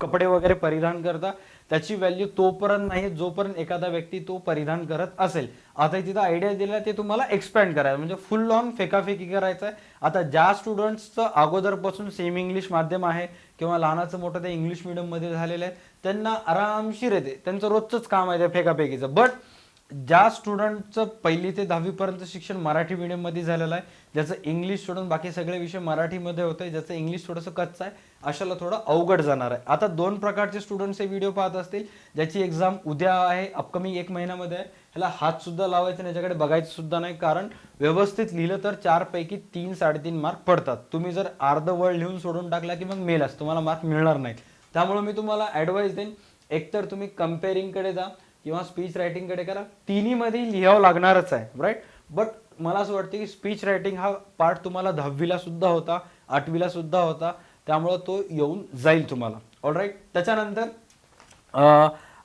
कपडे वगैरे परिधान करता त्याची व्हॅल्यू तोपर्यंत नाही जोपर्यंत एखादा व्यक्ती तो परिधान करत असेल. आता तिथं आयडिया दिला ते तुम्हाला एक्सपॅन्ड करायचं, म्हणजे फुल ऑन फेकाफेकी करायचं आहे. आता ज्या स्टुडंट्सचं अगोदरपासून सेमी इंग्लिश माध्यम आहे किंवा लहानाचं मोठं ते इंग्लिश मिडियममध्ये झालेलं आहे त्यांना आरामशीर येते, त्यांचं रोजचंच काम आहे ते फेकाफेकीचं. बट ज्या स्टुडंटचं 1ली ते 10वी पर्यंत शिक्षण मराठी मीडियममध्ये झालेलं आहे, ज्याचं इंग्लिश सोडून बाकी सगळे विषय मराठीमध्ये होते, ज्याचं इंग्लिश थोडंसं कच्चं आहे, अशाला थोडं अवघड जाणार आहे. आता 2 प्रकारचे स्टुडंट्स हे व्हिडिओ पाहत असतील, ज्याची एक्झाम उद्या आहे, अपकमिंग 1 महिन्यामध्ये आहे. ह्याला हात सुद्धा लावायचा आणि याच्याकडे बघायचं सुद्धा नाही, कारण व्यवस्थित लिहिलं तर 4 पैकी 3-3.5 मार्क पडतात. तुम्ही जर अर्ध वर्ड लिहून सोडून टाकला की मग मेलाच, तुम्हाला मार्क मिळणार नाहीत. त्यामुळे मी तुम्हाला ॲडवाईस देईन, एकतर तुम्ही कम्पेअरिंगकडे जा किंवा स्पीच रायटिंगकडे करा. तिन्हीमध्ये लिहावं लागणारच आहे, राईट. बट मला असं वाटतं की स्पीच रायटिंग हा पार्ट तुम्हाला 10वीला सुद्धा होता, 8वीला सुद्धा होता, त्यामुळं तो येऊन जाईल तुम्हाला. ऑलराईट. त्याच्यानंतर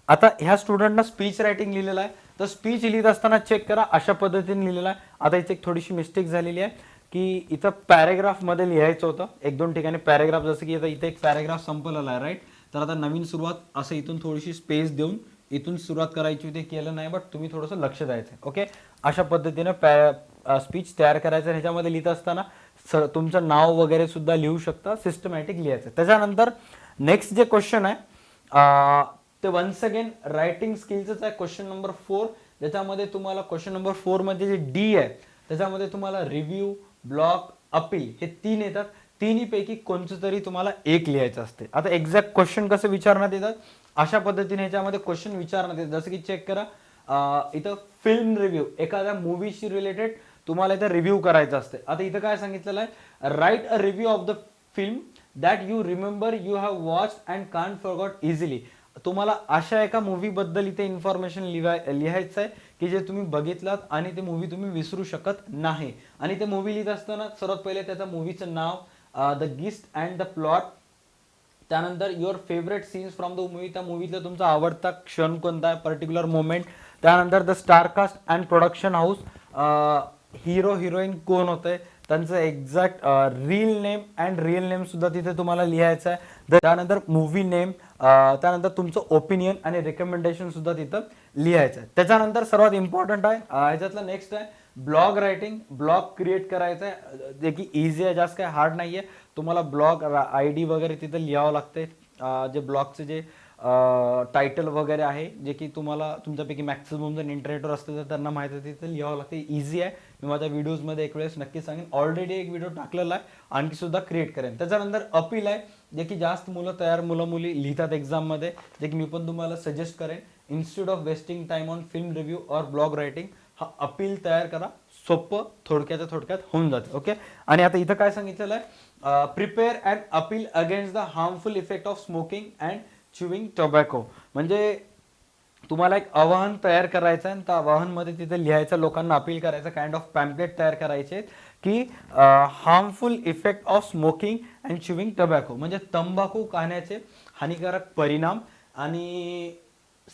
आता ह्या स्टुडंटनं स्पीच रायटिंग लिहिलेलं आहे, तर स्पीच लिहित असताना चेक करा अशा पद्धतीने लिहिलेलं आहे. आता इथे एक थोडीशी मिस्टेक झालेली आहे की इथं पॅरेग्राफमध्ये लिहायचं होतं, 1-2 ठिकाणी पॅरेग्राफ, जसं की आता इथे एक पॅरेग्राफ संपलेला आहे, राईट. तर आता नवीन सुरुवात असं इथून थोडीशी स्पेस देऊन इथून सुरुवात करायची होती, केलं नाही, बट तुम्ही थोडंसं लक्ष द्यायचं. ओके, अशा पद्धतीनं स्पीच तयार करायचं. ह्याच्यामध्ये लिहित असताना तुमचं नाव वगैरे सुद्धा लिहू शकता, सिस्टमॅटिक लिहायचं. त्याच्यानंतर नेक्स्ट जे क्वेश्चन आहे ते वन्स अगेन रायटिंग स्किलचंच आहे, क्वेश्चन नंबर 4. ज्याच्यामध्ये तुम्हाला क्वेश्चन नंबर 4 मध्ये जे डी आहे त्याच्यामध्ये तुम्हाला रिव्ह्यू, ब्लॉग, अपील हे 3 येतात. तिन्हीपैकी कोणतं तरी तुम्हाला एक लिहायचं असते. आता एक्झॅक्ट क्वेश्चन कसं विचारण्यात येतात, अशा पद्धतीने ह्याच्यामध्ये क्वेश्चन विचारण्यात येतात. जसं की चेक करा, इथं फिल्म रिव्ह्यू, एखाद्या मूवीशी रिलेटेड तुम्हाला इथं रिव्ह्यू करायचं असते. आता इथं काय सांगितलेलं आहे, right a review of the film that you remember you have watch and can't forgot easily. तुम्हाला अशा एका मूवी बद्दल इथे इन्फॉर्मेशन लिहायचं आहे की जे तुम्ही बघितलात आणि ते मूवी तुम्ही विसरू शकत नाही. आणि ते मूवी लिहित असताना सर्वात पहिले त्याचं मूवीचं नाव, the gist and the plot, त्यानंतर your favourite scenes from the movie, त्या मूवीतला तुमचा आवडता क्षण कोणता आहे, पर्टिक्युलर मोमेंट, त्यानंतर the star cast and production house, hero heroine कोण होते, त्यांचं exact real name and real name सुद्धा तिथे तुम्हाला लिहायचं आहे. त्यानंतर मूवी नेम, त्यानंतर तुमचं ओपिनियन आणि रेकमेंडेशन सुद्धा तिथं लिहायचं आहे. त्याच्यानंतर सर्वात इम्पॉर्टंट आहे ह्याच्यातलं नेक्स्ट आहे ब्लॉग रायटिंग. ब्लॉग क्रिएट करायचं आहे, जे की इझी आहे, जास्त काय हार्ड नाही आहे. तुम्हाला ब्लॉग ID वगैरे तिथं लिहावं लागते. जे ब्लॉगचे जे टायटल वगैरे आहे, जे की तुम्हाला तुमच्यापैकी मॅक्सिमम जर इंटरनेटवर असते तर त्यांना माहिती आहे, तिथे लिहावं लागते. इझी आहे. मी माझ्या व्हिडिओजमध्ये एक वेळेस नक्की सांगेन. ऑलरेडी एक व्हिडिओ टाकलेला आहे, आणखी सुद्धा क्रिएट करेन. त्याच्यानंतर अपील आहे, जे की जास्त मुलं मुली लिहितात एक्झाममध्ये, जे की मी पण तुम्हाला सजेस्ट करेन. Instead of wasting time on film review और ब्लॉग रायटिंग, हा अपील तयार करा. सोपं थोडक्याच्या थोडक्यात होऊन जाते. ओके. आणि आता इथं काय सांगितलेलं आहे, prepare and appeal against the harmful effect of smoking and chewing tobacco. म्हणजे तुम्हाला एक आवाहन तयार करायचं आहे, त्या आवाहनमध्ये तिथे लिहायचं, लोकांना अपील करायचं, काइंड ऑफ पॅम्पलेट तयार करायचे की harmful effect of smoking and chewing tobacco, म्हणजे तंबाखू खाण्याचे हानिकारक परिणाम आणि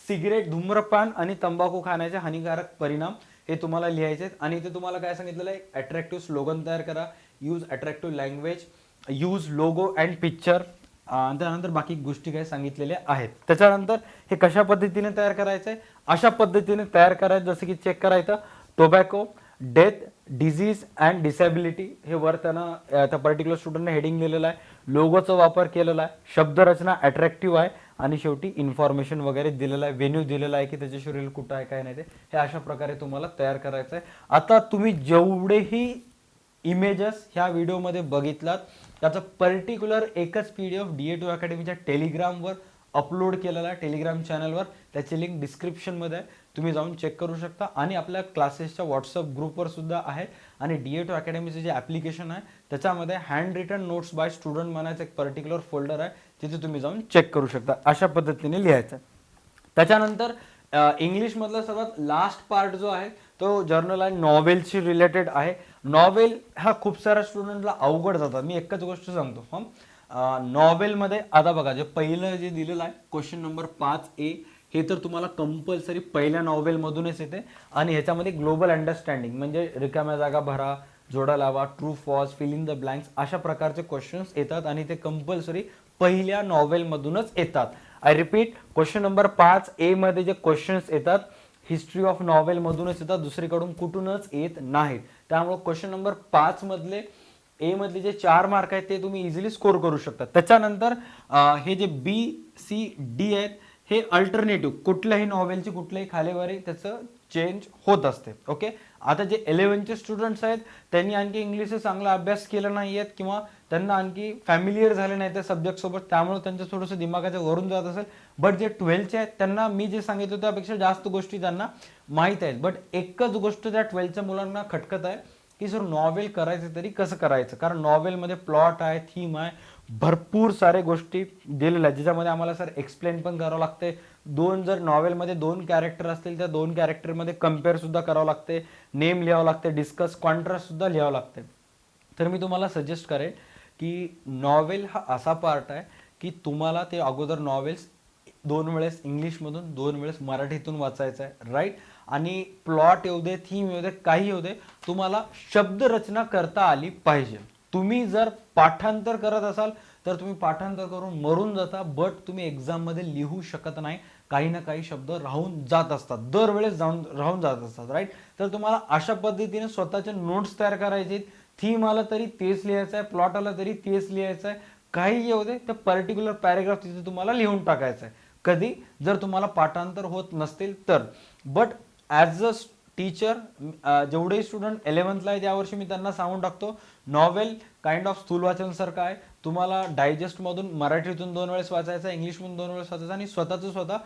सिगरेट, धूम्रपान आणि तंबाखू खाण्याचे हानिकारक परिणाम हे तुम्हाला लिहायचे आहेत. आणि ते तुम्हाला काय सांगितलेलं आहे, अट्रॅक्टिव्ह स्लोगन तयार करा, use attractive language, use logo and picture. त्यानंतर बाकी गोष्टी काही सांगितलेल्या आहेत. त्याच्यानंतर हे कशा पद्धतीने तयार करायचं आहे, अशा पद्धतीने तयार करायचं, जसं की चेक करायचं tobacco, death, disease and disability, हे वर त्यांना त्या पर्टिक्युलर स्टुडंटने हेडिंग दिलेलं आहे. लोगोचा वापर केलेला आहे, शब्दरचना अट्रॅक्टिव्ह आहे, आणि शेवटी इन्फॉर्मेशन वगैरे दिलेलं आहे, व्हेन्यू दिलेला आहे की त्याचे शेड्यूल कुठं आहे काय नाही ते, हे अशा प्रकारे तुम्हाला तयार करायचं आहे. आता तुम्ही जेवढेही इमेजेस ह्या व्हिडिओमध्ये बघितलात, त्याचं पर्टिक्युलर एकच PDF DA2 अकॅडमीच्या टेलिग्रामवर अपलोड केलेला आहे, टेलिग्राम चॅनलवर. त्याची लिंक डिस्क्रिप्शनमध्ये आहे, तुम्ही जाऊन चेक करू शकता. आणि आपल्या क्लासेसच्या व्हॉट्सअप ग्रुपवर सुद्धा आहे. आणि DA2 अकॅडमीचं जे ॲप्लिकेशन आहे त्याच्यामध्ये hand written notes by student म्हणायचं एक पर्टिक्युलर फोल्डर आहे, तिथे तुम्ही जाऊन चेक करू शकता. अशा पद्धतीने लिहायचं. त्याच्यानंतर इंग्लिशमधला सर्वात लास्ट पार्ट जो आहे तो जर्नल आहे नॉवेलशी रिलेटेड आहे. नॉवेल हा खूप साऱ्या स्टुडंटला अवघड जातात. मी एकच गोष्ट सांगतो, नॉवेलमध्ये आता बघा, जे पहिलं जे दिलेलं आहे क्वेश्चन नंबर 5A, हे तर तुम्हाला कंपल्सरी पहिल्या नॉवेलमधूनच येते. आणि ह्याच्यामध्ये ग्लोबल अंडरस्टँडिंग म्हणजे रिकाम्या जागा भरा, जोडा लावा, true false, fill in the blanks, अशा प्रकारचे क्वेश्चन्स येतात आणि ते कंपल्सरी पहिल्या नॉवेलमधूनच येतात. I repeat, question number 5A मध्ये जे क्वेश्चन्स येतात हिस्ट्री ऑफ नॉवेल मधूनच येतात, दुसरीकडून कुठूनच येत नाहीत. त्यामुळे क्वेश्चन नंबर 5 मधले A मधले जे 4 मार्क आहेत ते तुम्ही इझिली स्कोर करू शकता. त्याच्यानंतर हे जे B-C-D आहेत हे अल्टरनेटिव्ह, कुठल्याही नॉवेलची कुठल्याही खालीवरी त्याचं चेंज होत असते. ओके. आता जे 11चे स्टुडंट्स आहेत त्यांनी आणखी इंग्लिशचा चांगला अभ्यास केला नाही आहेत किंवा त्यांना आणखी फॅमिलियर झाले नाही त्या सब्जेक्ट सोबत, त्यामुळे त्यांचं थोडंसं दिमागाच्या वरून जात असेल. बट जे 12चे आहेत त्यांना मी जे सांगितलं त्यापेक्षा जास्त गोष्टी त्यांना माहीत आहेत. बट एकच गोष्ट त्या 12च्या मुलांना खटकत आहे की सर नॉवेल करायचं तरी कसं करायचं, कारण नॉवेलमध्ये प्लॉट आहे, थीम आहे, भरपूर सारे गोष्टी दिलेल्या आहेत, ज्याच्यामध्ये आम्हाला सर एक्सप्लेन पण करावं लागते. जर नॉवेलमध्ये 2 कॅरेक्टर असतील त्या 2 कॅरेक्टरमध्ये कम्पेअर सुद्धा करावं लागते, नेम लिहावं लागते, डिस्कस, कॉन्ट्रास्ट सुद्धा लिहावं लागते. तर मी तुम्हाला सजेस्ट करेन की नॉवेल हा असा पार्ट आहे की तुम्हाला ते अगोदर नॉवेल्स 2 वेळेस इंग्लिशमधून 2 वेळेस मराठीतून वाचायचं आहे, राईट. आणि प्लॉट येऊ दे, थीम येऊ दे, काही येऊ दे, तुम्हाला शब्दरचना करता आली पाहिजे. तुम्ही जर पाठांतर करत असाल तर तुम्ही पाठांतर करून मरून जाता, बट तुम्ही एक्झाममध्ये लिहू शकत नाही. काही ना काही शब्द राहून जात असतात, दरवेळेस राहून जात असतात, राईट. तर तुम्हाला अशा पद्धतीने स्वतःचे नोट्स तयार करायचे. थीम आलं तरी तेच लिहायचं आहे, प्लॉट आलं तरी तेच लिहायचं आहे, काही येऊ दे, ते पर्टिक्युलर पॅरेग्राफ तिथे तुम्हाला लिहून टाकायचं आहे. कधी जर तुम्हाला पाठांतर होत नसतील तर. बट ॲज अ टीचर जेवढे स्टुडंट 11thला आहेत यावर्षी मी त्यांना सांगून टाकतो, नॉवेल काइंड ऑफ स्थूल वाचनसारखं आहे. तुम्हाला डायजेस्टमधून मराठीतून 2 वेळेस वाचायचं, इंग्लिशमधून 2 वेळेस वाचायचं आणि स्वतः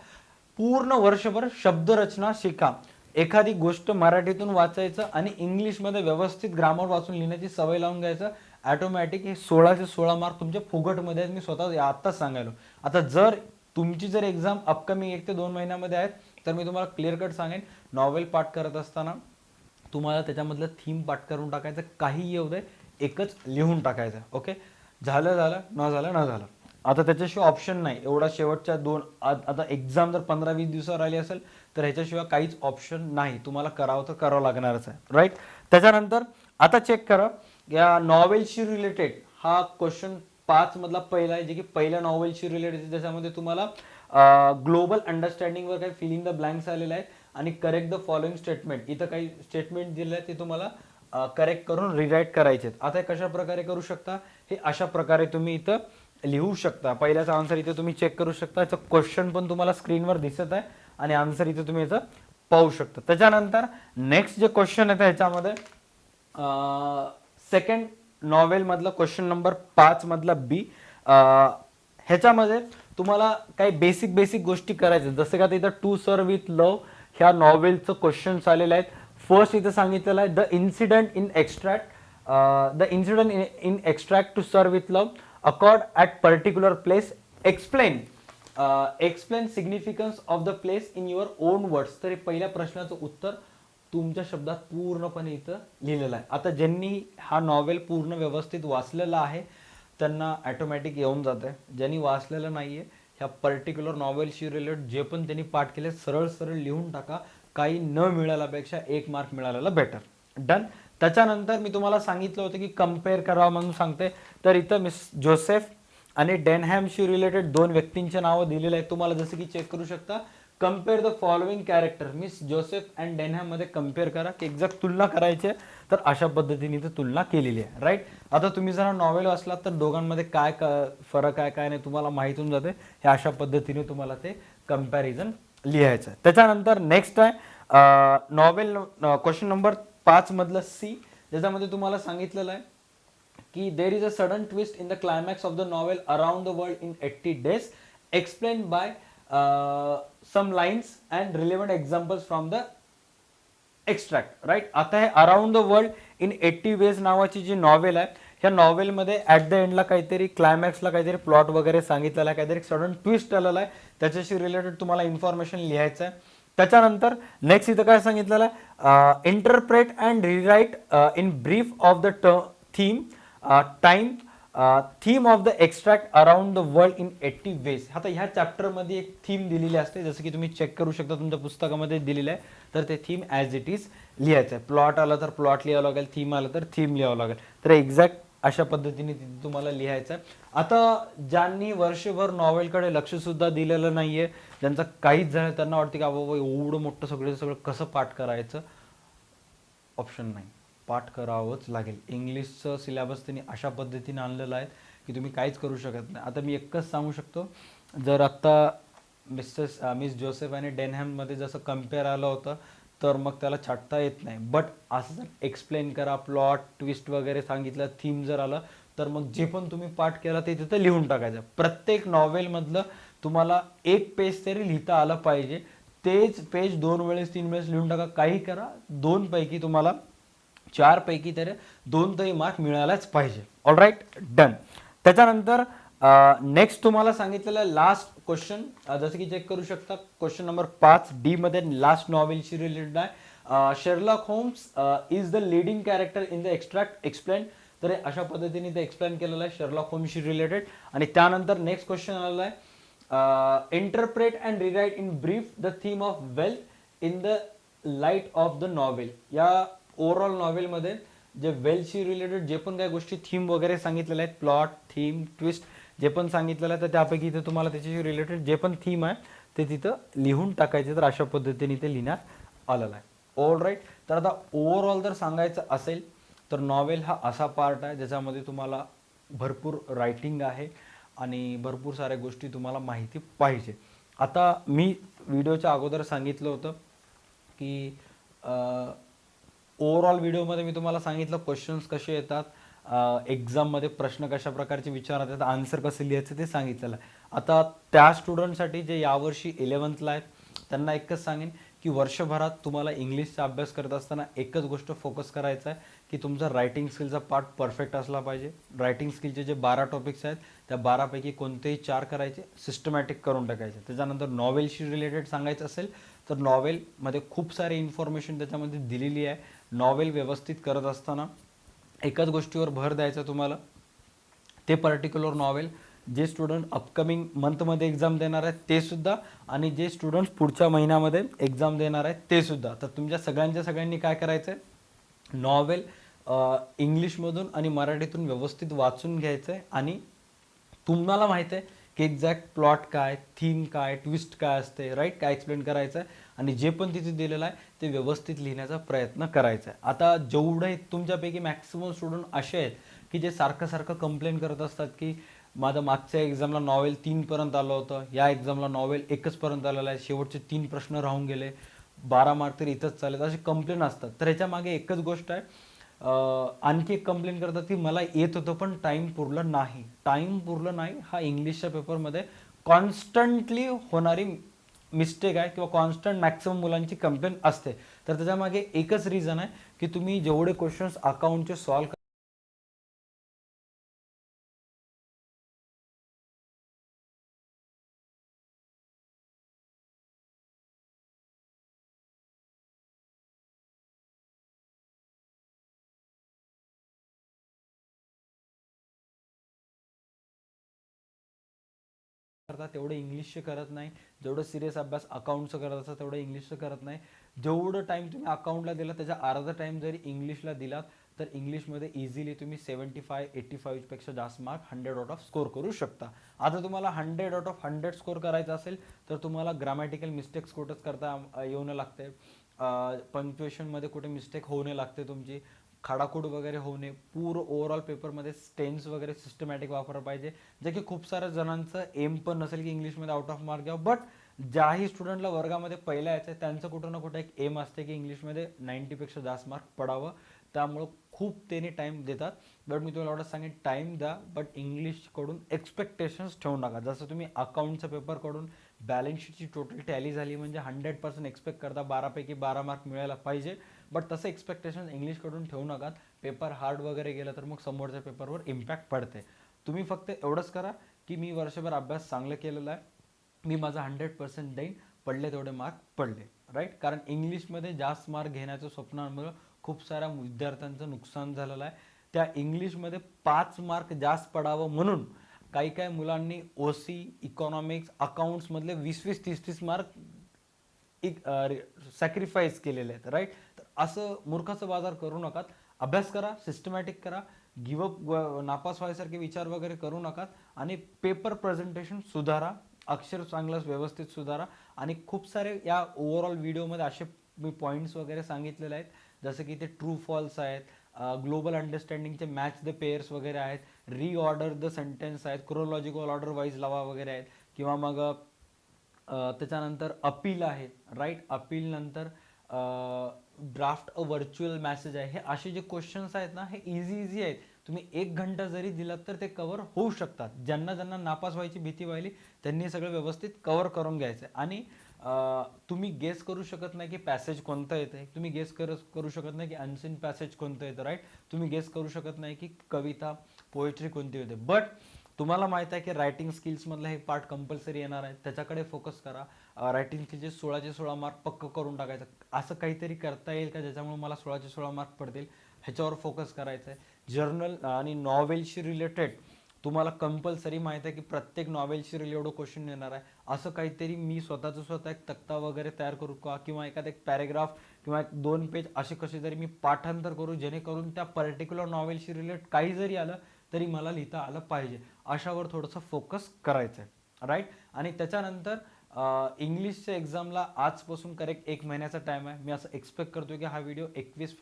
पूर्ण वर्षभर शब्दरचना शिका. एखादी गोष्ट मराठीतून वाचायचं आणि इंग्लिशमध्ये व्यवस्थित ग्रामर वाचून लिहिण्याची सवय लावून घ्यायचं. ॲटोमॅटिक हे 16चे 16 मार्क तुमचे फुकटमध्ये आहेत. मी स्वतः आत्ताच सांगायलो. आता जर तुमची जर एक्झाम अपकमिंग 1 ते 2 महिन्यामध्ये आहेत तर मी तुम्हाला क्लिअर कट सांगेन, नॉवेल पाठ करत असताना तुम्हाला त्याच्यामधलं थीम पाठ करून टाकायचं, काही येऊ दे, एकच लिहून टाकायचं. ओके. झालं, न झालं. आता त्याच्याशिवाय ऑप्शन नाही. एवढा शेवटच्या 2 आता एक्झाम जर 15-20 दिवसावर आली असेल तर ह्याच्याशिवाय काहीच ऑप्शन नाही. तुम्हाला करावं तर करावं लागणारच आहे, राईट. त्याच्यानंतर आता चेक करा, या नॉवेलशी रिलेटेड हा क्वेश्चन 5 मधला पहिला आहे, जे की पहिल्या नॉवेलशी रिलेटेड, ज्याच्यामध्ये तुम्हाला ग्लोबल अंडरस्टँडिंग वर काही फिलिंग द ब्लँक्स आलेला आहे आणि करेक्ट द फॉलोइंग स्टेटमेंट, इथं काही स्टेटमेंट दिले आहेत ते तुम्हाला करेक्ट करून रिराईट करायचे. आता हे कशा प्रकारे करू शकता, हे अशा प्रकारे तुम्ही इथं लिहू शकता. पहिल्याचा आन्सर इथे तुम्ही चेक करू शकता, याचा क्वेश्चन पण तुम्हाला स्क्रीनवर दिसत आहे आणि आन्सर इथे तुम्ही याचं पाहू शकता. त्याच्यानंतर नेक्स्ट जे क्वेश्चन आहे ह्याच्यामध्ये सेकंड नॉवेल मधला क्वेश्चन नंबर 5 मधला बी, ह्याच्यामध्ये तुम्हाला काही बेसिक गोष्टी करायच्या, जसं का इथं टू सर विथ लव ह्या नॉवेलचं क्वेश्चन्स आलेले आहेत. फर्स्ट इथं सांगितलेलं आहे the incident in extract to sir with love occurred at particular place, explain significance of the place in your own words. तर हे पहिल्या प्रश्नाचं उत्तर तुमच्या शब्दात पूर्णपणे इथं लिहिलेलं आहे. आता ज्यांनी हा नॉवेल पूर्ण व्यवस्थित वाचलेला आहे त्यांना ऑटोमॅटिक येऊन जात आहे. ज्यांनी वाचलेलं नाहीये ह्या पर्टिक्युलर नॉवेलशी रिलेटेड जे पण त्यांनी पाठ केले सरळ लिहून टाका. काही न मिळाल्यापेक्षा 1 मार्क मिळालेला बेटर. डन. त्याच्यानंतर मी तुम्हाला सांगितलं होतं की कम्पेअर करावं म्हणून सांगते, तर इथं मिस जोसेफ आणि डेनहॅमशी रिलेटेड 2 व्यक्तींचे नावं दिलेले आहेत तुम्हाला, जसं की चेक करू शकता. Compare the following character, miss Joseph and Denham मध्ये कम्पेअर करा, की एक्झॅक्ट तुलना करायची आहे. तर अशा पद्धतीने इथं तुलना केलेली आहे. राईट. आता तुम्ही जर नॉवेल वाचलात तर दोघांमध्ये काय फरक आहे काय नाही तुम्हाला माहित होऊन जाते. हे अशा पद्धतीने तुम्हाला ते कम्पॅरिझन लिहायचं आहे. त्याच्यानंतर नेक्स्ट आहे नॉवेल क्वेश्चन नंबर 5 मधलं सी, ज्याच्यामध्ये तुम्हाला सांगितलेलं आहे की there is a sudden twist in the climax of the novel around the world in 80 days, explain by some lines and relevant examples from the extract. Right. आता हे around the world in 80 days नावाची जी novel आहे, ह्या नॉवेलमध्ये at the एंडला काहीतरी क्लायमॅक्सला काहीतरी plot वगैरे सांगितलेला आहे, काहीतरी सडन ट्विस्ट आलेला आहे, त्याच्याशी रिलेटेड तुम्हाला इन्फॉर्मेशन लिहायचं आहे. त्याच्यानंतर नेक्स्ट इथं काय सांगितलेलं आहे, interpret and rewrite in brief of the theme theme of the extract around the world in 80 ways. आता ह्या चॅप्टरमध्ये एक थीम दिलेली असते, जसं की तुम्ही चेक करू शकता तुमच्या पुस्तकामध्ये दिलेलं आहे. तर ते थीम ॲज इट इज लिहायचं आहे. प्लॉट आलं तर प्लॉट लिहावं लागेल, थीम आलं तर थीम लिहावं लागेल. तर एक्झॅक्ट अशा पद्धतीने तुम्हाला लिहायचं आहे. आता ज्यांनी वर्षभर नॉवेलकडे लक्ष सुद्धा दिलेलं नाहीये, ज्यांचं काहीच झालं, त्यांना वाटतं की बाबा एवढं मोठं सगळं कसं पाठ करायचं, ऑप्शन नाही, पाठ करावंच लागेल. इंग्लिशचं सिलेबस त्यांनी अशा पद्धतीने आणलेलं आहे की तुम्ही काहीच करू शकत नाही. आता मी एकच सांगू शकतो, जर आत्ता मिस जोसेफ आणि डेनहॅममध्ये जसं कम्पेअर आलं होतं तर मग त्याला छाटता येत नाही. बट असं जर एक्सप्लेन करा, प्लॉट ट्विस्ट वगैरे सांगितलं, थीम जर आलं तर मग जे पण तुम्ही पाठ केला ते तिथं लिहून टाकायचं. प्रत्येक नॉवेलमधलं तुम्हाला 1 पेज तरी लिहिता आलं पाहिजे. तेच पेज 2 वेळेस 3 वेळेस लिहून टाका, काही करा, 2 पैकी तुम्हाला 4 पैकी तरी 2 तरी मार्क मिळालाच पाहिजे. All right. डन. त्याच्यानंतर नेक्स्ट तुम्हाला सांगितलेलं लास्ट क्वेश्चन, जसं की चेक करू शकता क्वेश्चन नंबर 5 डी मध्ये लास्ट नॉवेलशी रिलेटेड आहे. Sherlock Holmes is the leading character in the extract, explain. तर अशा पद्धतीने ते एक्सप्लेन केलेलं आहे शेरलॉक होम्सशी रिलेटेड. आणि त्यानंतर नेक्स्ट क्वेश्चन आलेला आहे interpret and rewrite in brief the theme of wealth in the light of the novel. या ओव्हरऑल नॉवेलमध्ये जे वेल्थशी रिलेटेड जे पण काही गोष्टी थीम वगैरे सांगितलेल्या आहेत, प्लॉट, थीम, ट्विस्ट जे पण सांगितलेलं आहे, तर त्यापैकी इथे तुम्हाला त्याच्याशी रिलेटेड जे पण थीम आहे ते तिथं लिहून टाकायचे. तर अशा पद्धतीने ते लिहिण्यात आलेलं आहे. All right. तर आता ओव्हरऑल जर सांगायचं असेल तर नॉवेल हा असा पार्ट आहे ज्याच्यामध्ये तुम्हाला भरपूर रायटिंग आहे आणि भरपूर साऱ्या गोष्टी तुम्हाला माहिती पाहिजे. आता मी व्हिडिओच्या अगोदर सांगितलं होतं की ओव्हरऑल व्हिडिओमध्ये मी तुम्हाला सांगितलं क्वेश्चन्स कसे येतात, एक्झाममध्ये प्रश्न कशा प्रकारचे विचारतात येतात, आन्सर कसं लिहायचं ते सांगितलेलं आहे. आता त्या स्टुडंटसाठी जे यावर्षी 11th आहेत त्यांना एकच सांगेन की वर्षभरात तुम्हाला इंग्लिशचा अभ्यास करत असताना एकच गोष्ट फोकस करायचा आहे की तुमचा रायटिंग स्किलचा पार्ट परफेक्ट असला पाहिजे. रायटिंग स्किलचे जे 12 टॉपिक्स आहेत त्या 12 पैकी कोणतेही 4 करायचे, सिस्टमॅटिक करून टाकायचे. त्याच्यानंतर नॉवेलशी रिलेटेड सांगायचं असेल तर नॉवेलमध्ये खूप सारी इन्फॉर्मेशन त्याच्यामध्ये दिलेली आहे. नॉवेल व्यवस्थित करत असताना एकच गोष्टीवर भर द्यायचा तुम्हाला, ते पर्टिक्युलर नॉवेल जे स्टुडंट अपकमिंग मंथमध्ये एक्झाम देणार आहेत ते सुद्धा, आणि जे स्टुडंट्स पुढच्या महिन्यामध्ये एक्झाम देणार आहेत ते सुद्धा. तर तुमच्या सगळ्यांनी काय करायचं आहे, नॉवेल इंग्लिशमधून आणि मराठीतून व्यवस्थित वाचून घ्यायचं आहे आणि तुम्हाला माहिती आहे की एक्झॅक्ट प्लॉट काय, थीम काय, ट्विस्ट काय असते, राईट, काय एक्सप्लेन करायचं आहे आणि जे पण तिथे दिलेलं आहे ते व्यवस्थित लिहिण्याचा प्रयत्न करायचा आहे. आता जेवढे तुमच्यापैकी मॅक्सिमम स्टुडंट असे आहेत की जे सारखं सारखं कंप्लेन करत असतात की माझं मागच्या एक्झामला नॉवेल 3 पर्यंत आलं होतं, या एक्झामला नॉवेल 1 पर्यंत आलेलं आहे, शेवटचे 3 प्रश्न राहून गेले, 12 मार्क तरी इथंच चालेल, असे कंप्लेन असतात. तर ह्याच्या मागे एकच गोष्ट आहे, आणखी एक कंप्लेंट करतात की मला येत होतं पण टाईम पुरलं नाही. टाईम पुरलं नाही हा इंग्लिशच्या पेपरमध्ये कॉन्स्टंटली होणारी मिस्टेक आहे किंवा कॉन्स्टंट मॅक्सिमम मुलांची कंप्लेंट असते. तर त्याच्यामागे एकच रिझन आहे की तुम्ही जेवढे क्वेश्चन्स अकाउंटचे सॉल्व्ह करता तेवढं इंग्लिशचं करत नाही. जेवढं सिरियस अभ्यास अकाउंटचं करत असतात तेवढं इंग्लिशचं करत नाही. जेवढं टाईम तुम्ही अकाउंटला दिला त्याच्या अर्धा टाईम जरी इंग्लिशला दिलात तर इंग्लिशमध्ये इझिली तुम्ही 75-85पेक्षा जास्त मार्क 100 आउट ऑफ स्कोर करू शकता. आता तुम्हाला 100 आउट ऑफ 100 स्कोर करायचं असेल तर तुम्हाला ग्रामॅटिकल मिस्टेक्स कुठंच करता येऊ न लागते, पंक्च्युएशनमध्ये कुठे मिस्टेक होऊ नये लागते तुमची, खाडाखोड वगैरे होऊ नये, पूर्ण ओव्हरऑल पेपरमध्ये टेन्स वगैरे सिस्टमॅटिक वापरलं पाहिजे. जे की खूप साऱ्या जणांचं एम पण नसेल की इंग्लिशमध्ये आउट ऑफ मार्क घ्यावं, बट ज्याही स्टुडंटला वर्गामध्ये पहिला यायचं आहे त्यांचं कुठं ना कुठं एक एम असते की इंग्लिशमध्ये 90पेक्षा जास्त मार्क पडावं. त्यामुळं खूप त्याने टाईम देतात. बट मी तुम्हाला एवढं सांगेन, टाईम द्या बट इंग्लिशकडून एक्सपेक्टेशन्स ठेवू नका. जसं तुम्ही अकाउंटच्या पेपरकडून बॅलन्स शीटची टोटल टॅली झाली म्हणजे 100% एक्सपेक्ट करता 12पैकी 12 मार्क मिळायला पाहिजे, बट तसं एक्सपेक्टेशन इंग्लिशकडून ठेवू नका. पेपर हार्ड वगैरे गेलं तर मग समोरच्या पेपरवर इम्पॅक्ट पडते. तुम्ही फक्त एवढंच करा की मी वर्षभर अभ्यास चांगलं केलेला आहे, मी माझा 100% देईन, पडले तेवढे मार्क पडले, राईट. कारण इंग्लिशमध्ये जास्त मार्क घेण्याच्या स्वप्नामुळे खूप साऱ्या विद्यार्थ्यांचं नुकसान झालेलं आहे. त्या इंग्लिशमध्ये 5 मार्क जास्त पडावं म्हणून काही काही मुलांनी ओसी, इकॉनॉमिक्स, अकाउंट्समधले 20-20, 30-30 मार्क एक सॅक्रिफाईस केलेले आहेत, राईट. तर असं मूर्खाचं बाजार करू नका. अभ्यास करा, सिस्टमॅटिक करा, गिवअप नापास व्हायसारखे विचार वगैरे करू नका आणि पेपर प्रेझेंटेशन सुधारा, अक्षर चांगलं व्यवस्थित सुधारा. आणि खूप सारे या ओव्हरऑल व्हिडिओमध्ये असे मी पॉईंट्स वगैरे सांगितलेले आहेत जसं की ते ट्रू फॉल्स आहेत, ग्लोबल अंडरस्टँडिंगचे मॅच द पेअर्स वगैरे आहेत, रिऑर्डर द सेंटेन्स आहेत, क्रोनॉलॉजिकल ऑर्डर वाईज लावा वगैरे आहेत, किंवा मग त्याच्यानंतर अपील आहे, राईट. अपील नंतर ड्राफ्ट अ व्हर्च्युअल मॅसेज आहे. हे असे जे क्वेश्चन्स आहेत ना हे इझी आहेत. तुम्ही 1 घंटा जरी दिलात तर ते कव्हर होऊ शकतात. ज्यांना ज्यांना नापास व्हायची भीती व्हायली त्यांनी सगळं व्यवस्थित कव्हर करून घ्यायचं आहे. आणि तुम्ही गेस करू शकत नाही की पॅसेज कोणतं येतं, तुम्ही गेस करू शकत नाही की अनसीन पॅसेज कोणतं येतं, राईट. तुम्ही गेस करू शकत नाही की कविता, पोएट्री कोणती होते, बट तुम्हाला माहित आहे की रायटिंग स्किल्समधला हे पार्ट कंपल्सरी येणार आहे, त्याच्याकडे फोकस करा. रायटिंग स्किलचे 16चे 16 मार्क पक्क करून टाकायचं. असं काहीतरी करता येईल का ज्याच्यामुळे मला 16चे 16 मार्क पडतील, ह्याच्यावर फोकस करायचं आहे. जर्नल आणि नॉवेलशी रिलेटेड तुम्हाला कंपल्सरी माहिती आहे की प्रत्येक नॉवेलशी रिलेटेड क्वेश्चन येणार आहे. असं काहीतरी मी स्वतः एक तक्ता वगैरे तयार करू का, किंवा एखादा एक पॅरेग्राफ किंवा 2 पेज असे कसे तरी मी पाठांतर करू जेणेकरून त्या पर्टिक्युलर नॉवेलशी रिलेटेड काही जरी आलं तरी मला लिहिता आलं पाहिजे. अशावर थोडंसं फोकस करायचं आहे, राईट. आणि त्याच्यानंतर इंग्लिशच्या एक्झामला आजपासून करेक्ट 1 महिन्याचा टाईम आहे. मी असं एक्सपेक्ट करतो की हा व्हिडिओ 21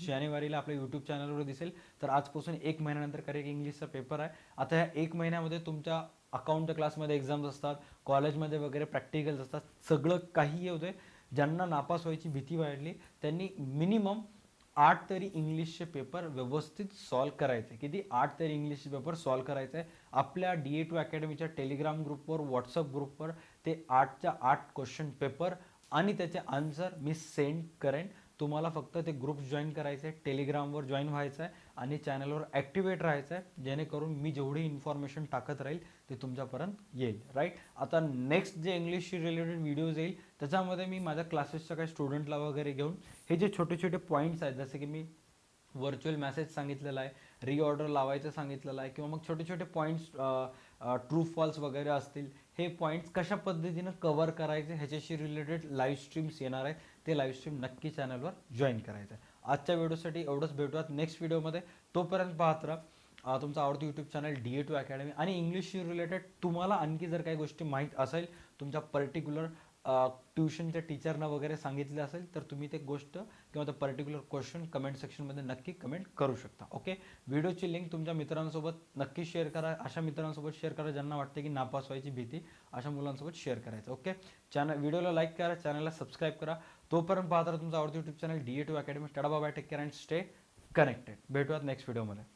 जानेवारीला आपल्या यूट्यूब चॅनलवर दिसेल. तर आजपासून 1 महिन्यानंतर करेक्ट इंग्लिशचा पेपर आहे. आता ह्या 1 महिन्यामध्ये तुमच्या अकाउंटच्या क्लासमध्ये एक्झाम्स असतात, कॉलेजमध्ये वगैरे प्रॅक्टिकल्स असतात, सगळं काही होते. ज्यांना नापास व्हायची भीती वाढली त्यांनी मिनिमम 8 तरी इंग्लिशचे पेपर व्यवस्थित सॉल्व्ह करायचे. किती? 8 तरी इंग्लिशचे पेपर सॉल्व्ह करायचे आहे. आपल्या DA2 अकॅडमीच्या टेलिग्राम ग्रुपवर, व्हॉट्सअप ग्रुपवर ते 8च्या 8 क्वेश्चन पेपर आणि त्याचे आन्सर मी सेंड करेन. तुम्हाला फक्त ते ग्रुप जॉईन करायचे आहे, टेलिग्रामवर जॉईन व्हायचं आहे आणि चॅनलवर ॲक्टिवेट राहायचं आहे, जेणेकरून मी जेवढी इन्फॉर्मेशन टाकत राहील ते तुमच्यापर्यंत येईल, राईट. आता नेक्स्ट जे इंग्लिशशी रिलेटेड व्हिडिओज येईल त्याच्यामध्ये मी माझ्या क्लासेसच्या काही स्टुडंटला वगैरे घेऊन हे जे छोटे छोटे पॉईंट्स आहेत, जसे की मी व्हर्च्युअल मॅसेज सांगितलेला आहे, रिऑर्डर लावायचं सांगितलेलं आहे, किंवा मग छोटे छोटे पॉईंट्स ट्रू फॉल्स वगैरे असतील, हे पॉईंट्स कशा पद्धतीनं कव्हर करायचे ह्याच्याशी रिलेटेड लाईव्ह स्ट्रीम्स येणार आहेत. ते लाईव्ह स्ट्रीम नक्की चॅनलवर जॉईन करायचं आहे. आजच्या व्हिडिओसाठी एवढंच. भेटूयात नेक्स्ट व्हिडिओमध्ये. तोपर्यंत पाहत राहा तुमचं आवडतं यूट्यूब चॅनल DA2 अकॅडमी. आणि इंग्लिशशी रिलेटेड तुम्हाला आणखी जर काही गोष्टी माहीत असेल, तुमच्या पर्टिक्युलर ट्युशनच्या टीचरनं वगैरे सांगितले असेल, तर तुम्ही ते गोष्ट किंवा ते पर्टिक्युलर क्वेश्चन कमेंट सेक्शनमध्ये नक्की कमेंट करू शकता. ओके. व्हिडिओची लिंक तुमच्या मित्रांसोबत नक्की शेअर करा. अशा मित्रांसोबत शेअर करा ज्यांना वाटते की नापास व्हायची भीती, अशा मुलांसोबत शेअर करायचं. ओके. व्हिडिओला लाईक करा, चॅनलला सबस्क्राईब करा. तोपर्यंत पाहता तुमचं आवडतं YouTube channel DA2 academy. Ta-ta bye, take care and stay connected. भेटूयात नेक्स्ट व्हिडिओमध्ये.